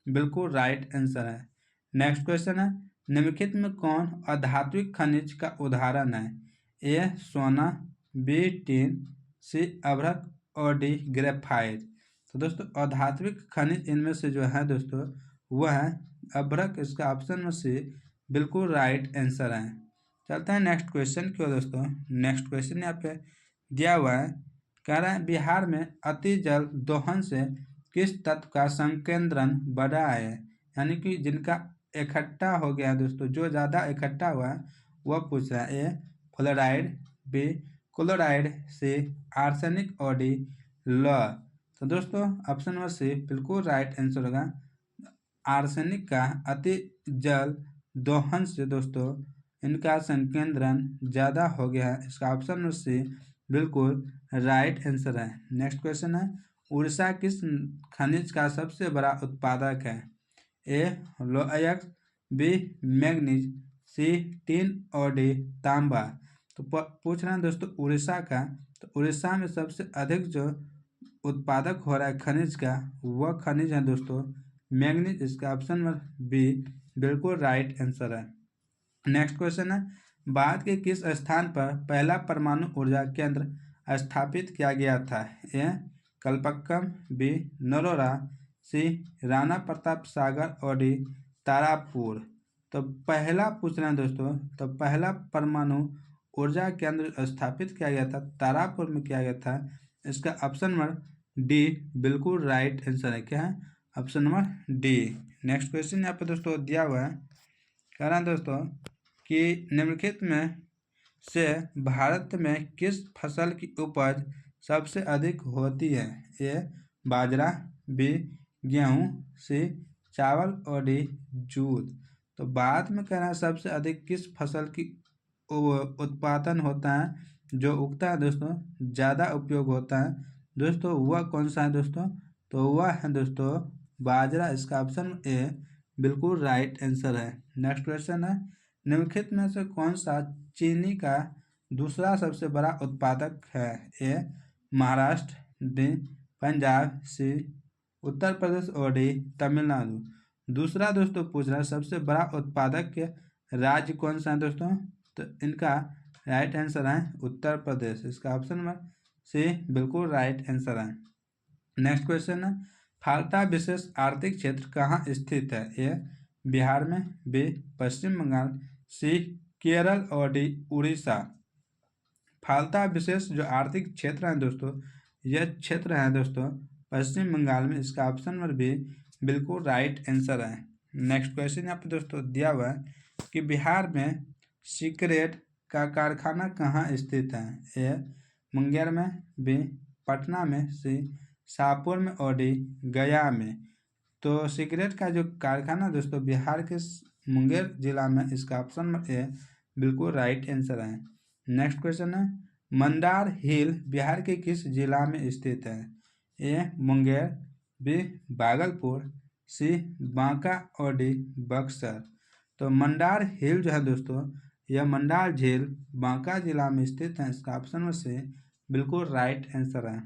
बिल्कुल राइट आंसर है। नेक्स्ट क्वेश्चन है, निम्नलिखित में कौन अधात्विक खनिज का उदाहरण है? ए सोना, बी टिन, सी अभ्रक और डी ग्रेफाइट। तो दोस्तों अधात्विक खनिज इनमें से जो है दोस्तों वह है अभ्रक। इसका ऑप्शन में सी बिल्कुल राइट आंसर है। चलते हैं नेक्स्ट क्वेश्चन की ओर दोस्तों। नेक्स्ट क्वेश्चन यहाँ पे दिया हुआ है, कह रहा है बिहार में अति जल दोहन से किस तत्व का संकेंद्रण बढ़ा है? यानी कि जिनका इकट्ठा हो गया दोस्तों, जो ज़्यादा इकट्ठा हुआ है वह पूछ रहा है। ए फ्लोराइड, बी क्लोराइड, सी आर्सेनिक और डी लौह। तो दोस्तों ऑप्शन नंबर सी बिल्कुल राइट आंसर होगा। आर्सेनिक का अति जल दोहन से दोस्तों इनका संकेंद्रण ज़्यादा हो गया है। इसका ऑप्शन नंबर सी बिल्कुल राइट आंसर है। नेक्स्ट क्वेश्चन है, उड़ीसा किस खनिज का सबसे बड़ा उत्पादक है? ए लोहयस्क, बी मैग्नीज, सी टिन और डी तांबा। तो पूछ रहे हैं दोस्तों उड़ीसा का। तो उड़ीसा में सबसे अधिक जो उत्पादक हो रहा है खनिज का, वह खनिज है दोस्तों मैंगनीज। इसका ऑप्शन नंबर बी बिल्कुल राइट आंसर है। नेक्स्ट क्वेश्चन है, भारत के किस स्थान पर पहला परमाणु ऊर्जा केंद्र स्थापित किया गया था? ए कलपक्कम, बी नरोरा, सी राणा प्रताप सागर और डी तारापुर। तो पहला पूछ रहे हैं दोस्तों, तो पहला परमाणु ऊर्जा केंद्र स्थापित किया गया था तारापुर में किया गया था। इसका ऑप्शन नंबर डी बिल्कुल राइट आंसर है। क्या है? Option number D. Next question यहाँ पे दोस्तों दिया हुआ है, कह रहा है दोस्तों कि निम्नलिखित में से भारत में किस फसल की उपज सबसे अधिक होती है? ए बाजरा, बी गेहूँ, सी चावल और डी जूट। तो भारत में कह रहा है सबसे अधिक किस फसल की उत्पादन होता है, जो उगता है दोस्तों, ज़्यादा उपयोग होता है दोस्तों, वह कौन सा है दोस्तों? तो वह है दोस्तों बाजरा। इसका ऑप्शन ए बिल्कुल राइट आंसर है। नेक्स्ट क्वेश्चन है, निम्नलिखित में से कौन सा चीनी का दूसरा सबसे बड़ा उत्पादक है? ए महाराष्ट्र, डी पंजाब, सी उत्तर प्रदेश और डी तमिलनाडु। दूसरा दोस्तों पूछ रहा है सबसे बड़ा उत्पादक के राज्य कौन सा है दोस्तों? तो इनका राइट आंसर है उत्तर प्रदेश। इसका ऑप्शन नंबर सी बिल्कुल राइट आंसर है। नेक्स्ट क्वेश्चन है, फाल्टा विशेष आर्थिक क्षेत्र कहाँ स्थित है? ए बिहार में, बी पश्चिम बंगाल, सी केरल और डी उड़ीसा। फाल्टा विशेष जो आर्थिक क्षेत्र है दोस्तों, यह क्षेत्र है दोस्तों पश्चिम बंगाल में। इसका ऑप्शन नंबर बी बिल्कुल राइट आंसर है। नेक्स्ट क्वेश्चन यहाँ पे दोस्तों दिया हुआ है कि बिहार में सिगरेट का कारखाना कहाँ स्थित है? ए मुंगेर में, बी पटना में, सी शाहपुर में और डी गया में। तो सिगरेट का जो कारखाना दोस्तों बिहार के मुंगेर जिला में। इसका ऑप्शन नंबर ए बिल्कुल राइट आंसर है। नेक्स्ट क्वेश्चन है, मंदार हिल बिहार के किस जिला में स्थित है? ए मुंगेर, बी भागलपुर, सी बांका और डी बक्सर। तो मंदार हिल जो है दोस्तों, यह मंदार झील बांका जिला में स्थित है। इसका ऑप्शन नंबर सी बिल्कुल राइट आंसर है।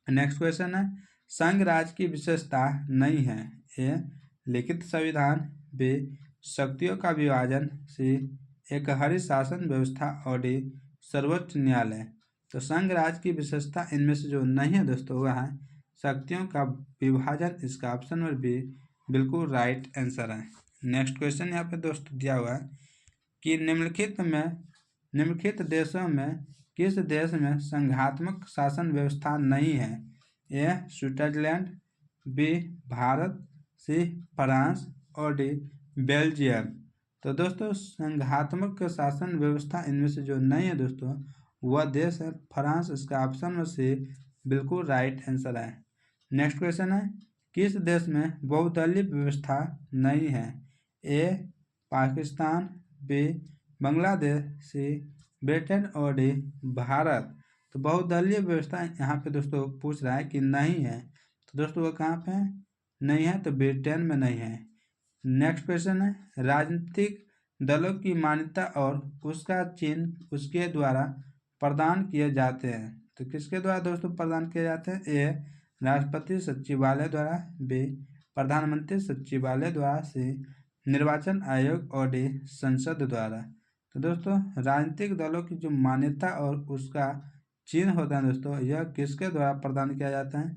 नेक्स्ट क्वेश्चन है, संघ राज्य की विशेषता नहीं है? ए लिखित संविधान, बी शक्तियों का विभाजन, सी एकहरी शासन व्यवस्था और डी सर्वोच्च न्यायालय। तो संघ राज्य की विशेषता इनमें से जो नहीं है दोस्तों, वह है शक्तियों का विभाजन। इसका ऑप्शन नंबर बी बिल्कुल राइट आंसर है। नेक्स्ट क्वेश्चन यहाँ पे दोस्तों दिया हुआ है कि निम्नलिखित देशों में किस देश में संघात्मक शासन व्यवस्था नहीं है? A Switzerland, B Bharat, C France और डी बेल्जियम। तो दोस्तों संघात्मक शासन व्यवस्था इनमें से जो नहीं है दोस्तों, वह देश है फ्रांस। इसका ऑप्शन में से बिल्कुल राइट आंसर है। नेक्स्ट क्वेश्चन है, किस देश में बहुदलीय व्यवस्था नहीं है? ए पाकिस्तान, बी बांग्लादेश, सी ब्रिटेन और डी भारत। तो बहुदलीय व्यवस्था यहाँ पे दोस्तों पूछ रहा है कि नहीं है। तो दोस्तों वो कहाँ पे है? नहीं है, तो ब्रिटेन में नहीं है। नेक्स्ट क्वेश्चन है, राजनीतिक दलों की मान्यता और उसका चिन्ह उसके द्वारा प्रदान किए जाते हैं। तो किसके द्वारा दोस्तों प्रदान किए जाते हैं? ए राष्ट्रपति सचिवालय द्वारा, बी प्रधानमंत्री सचिवालय द्वारा, सी निर्वाचन आयोग और डी संसद द्वारा। तो दोस्तों राजनीतिक दलों की जो मान्यता और उसका चिन्ह होता है दोस्तों, यह किसके द्वारा प्रदान किया जाता है?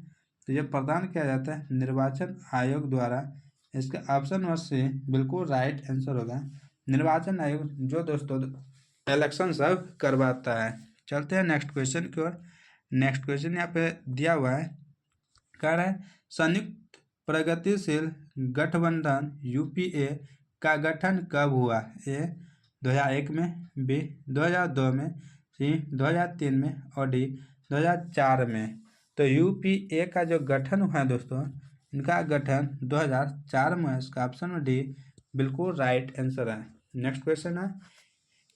तो यह प्रदान किया जाता है निर्वाचन आयोग द्वारा। इसका ऑप्शन नंबर सी बिल्कुल राइट आंसर होगा। निर्वाचन आयोग जो दोस्तों इलेक्शन सब करवाता है। चलते हैं नेक्स्ट क्वेश्चन की ओर। नेक्स्ट क्वेश्चन यहाँ पे दिया हुआ है, कह रहा है संयुक्त प्रगतिशील गठबंधन यूपीए का गठन कब हुआ? ए 2001 में, बी 2002 में, सी 2003 में और डी 2004 में। तो यूपीए का जो गठन हुआ है दोस्तों, इनका गठन 2004 में। इसका ऑप्शन में डी बिल्कुल राइट आंसर है। नेक्स्ट क्वेश्चन है,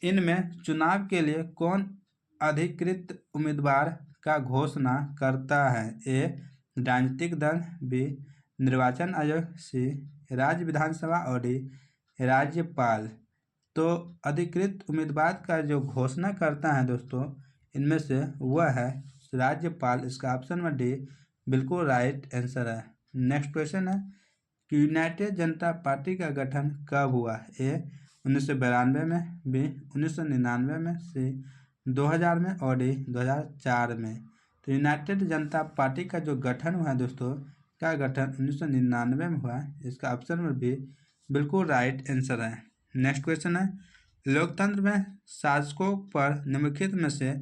इनमें चुनाव के लिए कौन अधिकृत उम्मीदवार का घोषणा करता है? ए राजनीतिक दल, बी निर्वाचन आयोग, सी राज्य विधानसभा और डी राज्यपाल। तो अधिकृत उम्मीदवार का जो घोषणा करता है दोस्तों इनमें से वह है राज्यपाल। इसका ऑप्शन नंबर डी बिल्कुल राइट आंसर है। नेक्स्ट क्वेश्चन है कि यूनाइटेड जनता पार्टी का गठन कब हुआ? ए 1992 में, बी 1999 में, सी 2000 में और डी 2004 में। तो यूनाइटेड जनता पार्टी का जो गठन हुआ है दोस्तों का गठन 1999 में हुआ है। इसका ऑप्शन नंबर बी बिल्कुल राइट आंसर है। नेक्स्ट क्वेश्चन है लोकतंत्र में शासकों पर निम्नलिखित में से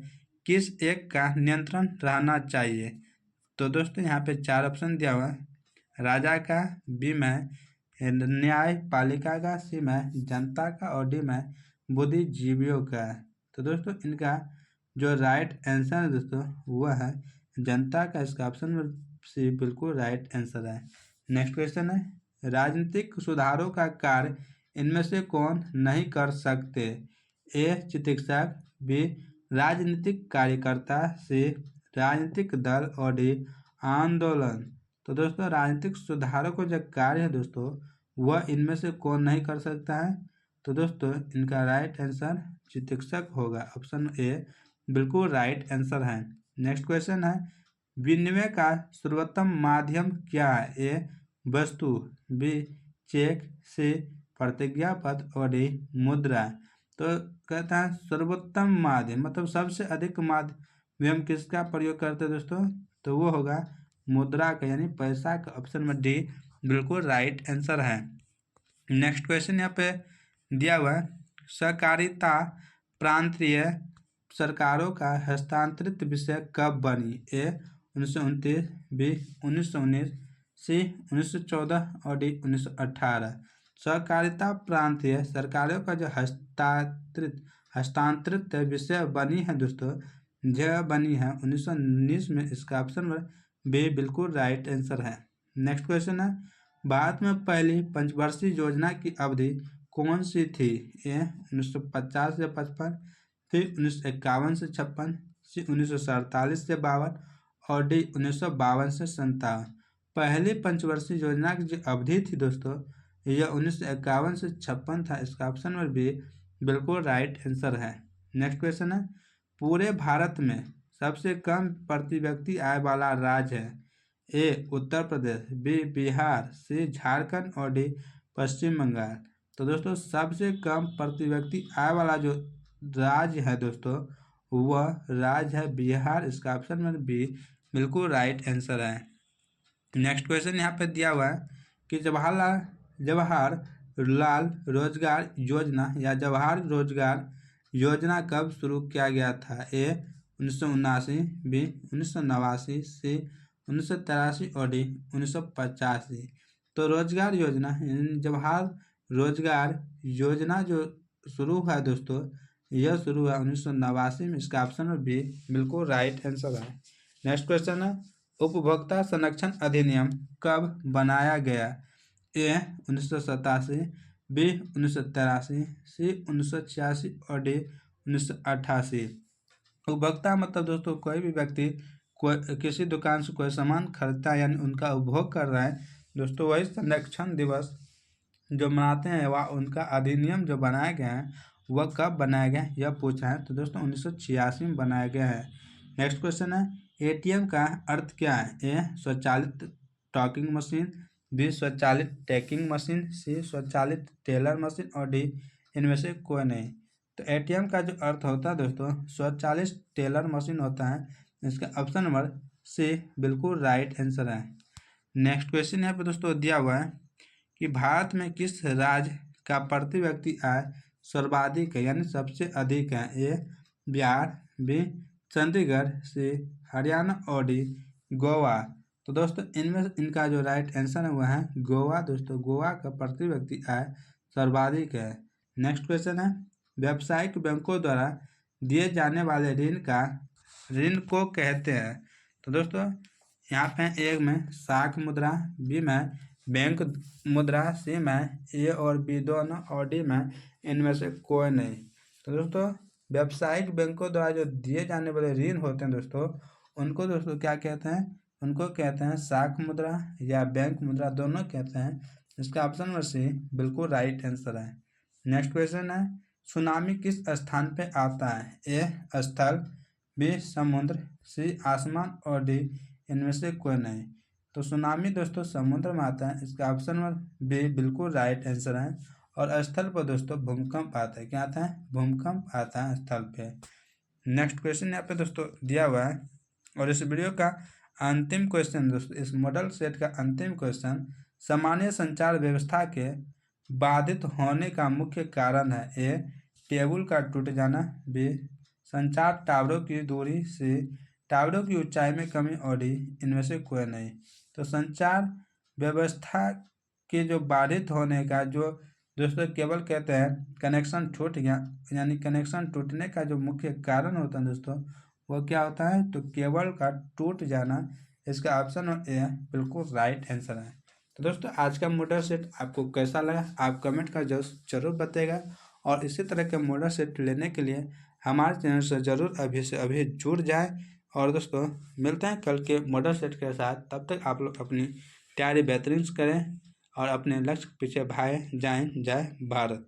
किस एक का नियंत्रण रहना चाहिए? तो दोस्तों यहाँ पे 4 ऑप्शन दिया हुआ है। राजा का, बी में न्यायपालिका का, सी में जनता का और डी में बुद्धिजीवियों का। तो दोस्तों इनका जो राइट आंसर है दोस्तों वह है जनता का। इसका ऑप्शन नंबर सी बिल्कुल राइट आंसर है। नेक्स्ट क्वेश्चन है राजनीतिक सुधारों का कार्य इनमें से कौन नहीं कर सकते? ए चिकित्सक, बी राजनीतिक कार्यकर्ता, सी राजनीतिक दल और डी आंदोलन। तो दोस्तों राजनीतिक सुधारों को जो कार्य है दोस्तों वह इनमें से कौन नहीं कर सकता है? तो दोस्तों इनका राइट आंसर चिकित्सक होगा। ऑप्शन ए बिल्कुल राइट आंसर है। नेक्स्ट क्वेश्चन है विनिमय का सर्वोत्तम माध्यम क्या है? ए वस्तु, बी चेक, सी प्रतिज्ञा पत्र और डी मुद्रा। तो कहता है सर्वोत्तम माध्यम मतलब सबसे अधिक माध्यम किसका प्रयोग करते हैं दोस्तों? तो वो होगा मुद्रा का यानी पैसा का। ऑप्शन में डी बिल्कुल राइट आंसर है। नेक्स्ट क्वेश्चन यहाँ पे दिया हुआ है सहकारिता प्रांतीय सरकारों का हस्तांतरित विषय कब बनी? ए 1929, बी 1919, सी 1914 और डी 1918। सहकारिता प्रांतीय सरकारों का जो हस्तांतरित विषय बनी है दोस्तों यह बनी है 1919 में। इसका ऑप्शन नंबर बी बिल्कुल राइट आंसर है। नेक्स्ट क्वेश्चन है भारत में पहली पंचवर्षीय योजना की अवधि कौन सी थी? ए 1950 से 55, सी 1951 से 56, सी 1947 से 52 और डी 1952 से 57। पहली पंचवर्षीय योजना की जो अवधि थी दोस्तों यह 1951 से 56 था। इसका ऑप्शन नंबर बी बिल्कुल राइट आंसर है। नेक्स्ट क्वेश्चन है पूरे भारत में सबसे कम प्रति व्यक्ति आय वाला राज्य है? ए उत्तर प्रदेश, बी बिहार, सी झारखंड और डी पश्चिम बंगाल। तो दोस्तों सबसे कम प्रति व्यक्ति आय वाला जो राज्य है दोस्तों वह राज्य है बिहार। इसका ऑप्शन नंबर बी बिल्कुल राइट आंसर है। नेक्स्ट क्वेश्चन यहाँ पे दिया हुआ है कि जवाहर लाल रोजगार योजना या जवाहर रोजगार योजना कब शुरू किया गया था? ए 1979, बी 1989, सी 1983 और डी 1985। तो रोजगार योजना जवाहर रोजगार योजना जो शुरू हुआ दोस्तों यह शुरू हुआ 1989 में। इसका ऑप्शन में बी बिल्कुल राइट आंसर है। नेक्स्ट क्वेश्चन है उपभोक्ता संरक्षण अधिनियम कब बनाया गया? ए 1987, बी 1983, सी 1986 और डी 1988। उपभोक्ता मतलब दोस्तों कोई भी व्यक्ति कोई किसी दुकान से कोई सामान खरीदता है यानी उनका उपभोग कर रहा है दोस्तों वही संरक्षण दिवस जो मनाते हैं वह उनका अधिनियम जो बनाया गया है वह कब बनाया गया यह पूछा है। तो दोस्तों 1986 में बनाया गया है। नेक्स्ट क्वेश्चन है एटीएम का अर्थ क्या है? ए स्वचालित टॉकिंग मशीन, बी स्वचालित टैकिंग मशीन, सी स्वचालित टेलर मशीन और डी इनमें से कोई नहीं। तो एटीएम का जो अर्थ होता है दोस्तों स्वचालित टेलर मशीन होता है। इसका ऑप्शन नंबर सी बिल्कुल राइट आंसर है। नेक्स्ट क्वेश्चन यहाँ पे दोस्तों दिया हुआ है कि भारत में किस राज्य का प्रति व्यक्ति आय सर्वाधिक है यानी सबसे अधिक है? ए बिहार, बी चंडीगढ़, सी हरियाणा और डी गोवा। तो दोस्तों इनमें इनका जो राइट आंसर है वह है गोवा। दोस्तों गोवा का प्रति व्यक्ति आय सर्वाधिक है। नेक्स्ट क्वेश्चन है व्यावसायिक बैंकों द्वारा दिए जाने वाले ऋण को कहते हैं? तो दोस्तों यहाँ पे एक में साख मुद्रा, बी में बैंक मुद्रा, सी में ए और बी दोनों और डी में इनमें से कोई नहीं। तो दोस्तों व्यावसायिक बैंकों द्वारा जो दिए जाने वाले ऋण होते हैं दोस्तों उनको दोस्तों क्या कहते हैं? उनको कहते हैं साख मुद्रा या बैंक मुद्रा दोनों कहते हैं। इसका ऑप्शन नंबर सी बिल्कुल राइट आंसर है। नेक्स्ट क्वेश्चन है, सुनामी किस स्थान पे आता है? ए स्थल, बी समुद्र, सी आसमान और डी इनमें से कोई नहीं। तो सुनामी दोस्तों समुद्र में आता है, इसका ऑप्शन नंबर बी बिल्कुल राइट आंसर है। और स्थल पर दोस्तों भूकंप आता है, क्या आता है? भूकंप आता है स्थल पे। नेक्स्ट क्वेश्चन यहाँ पे दोस्तों दिया हुआ है, और इस वीडियो का अंतिम क्वेश्चन दोस्तों, इस मॉडल सेट का अंतिम क्वेश्चन, सामान्य संचार व्यवस्था के बाधित होने का मुख्य कारण है? ए केबल का टूट जाना, बी संचार टावरों की दूरी, सी टावरों की ऊंचाई में कमी और डी इनमें से कोई नहीं। तो संचार व्यवस्था के जो बाधित होने का जो दोस्तों केबल कहते हैं कनेक्शन टूट गया, यानी कनेक्शन टूटने का जो मुख्य कारण होता है दोस्तों वो क्या होता है? तो केबल का टूट जाना। इसका ऑप्शन ए बिल्कुल राइट आंसर है। तो दोस्तों आज का मॉडल सेट आपको कैसा लगा आप कमेंट का जरूर बताइएगा, और इसी तरह के मॉडल सेट लेने के लिए हमारे चैनल से ज़रूर अभी से अभी जुड़ जाएं। और दोस्तों मिलते हैं कल के मॉडल सेट के साथ, तब तक आप लोग अपनी तैयारी बेहतरीन करें और अपने लक्ष्य के पीछे भागे जाएं। जय भारत।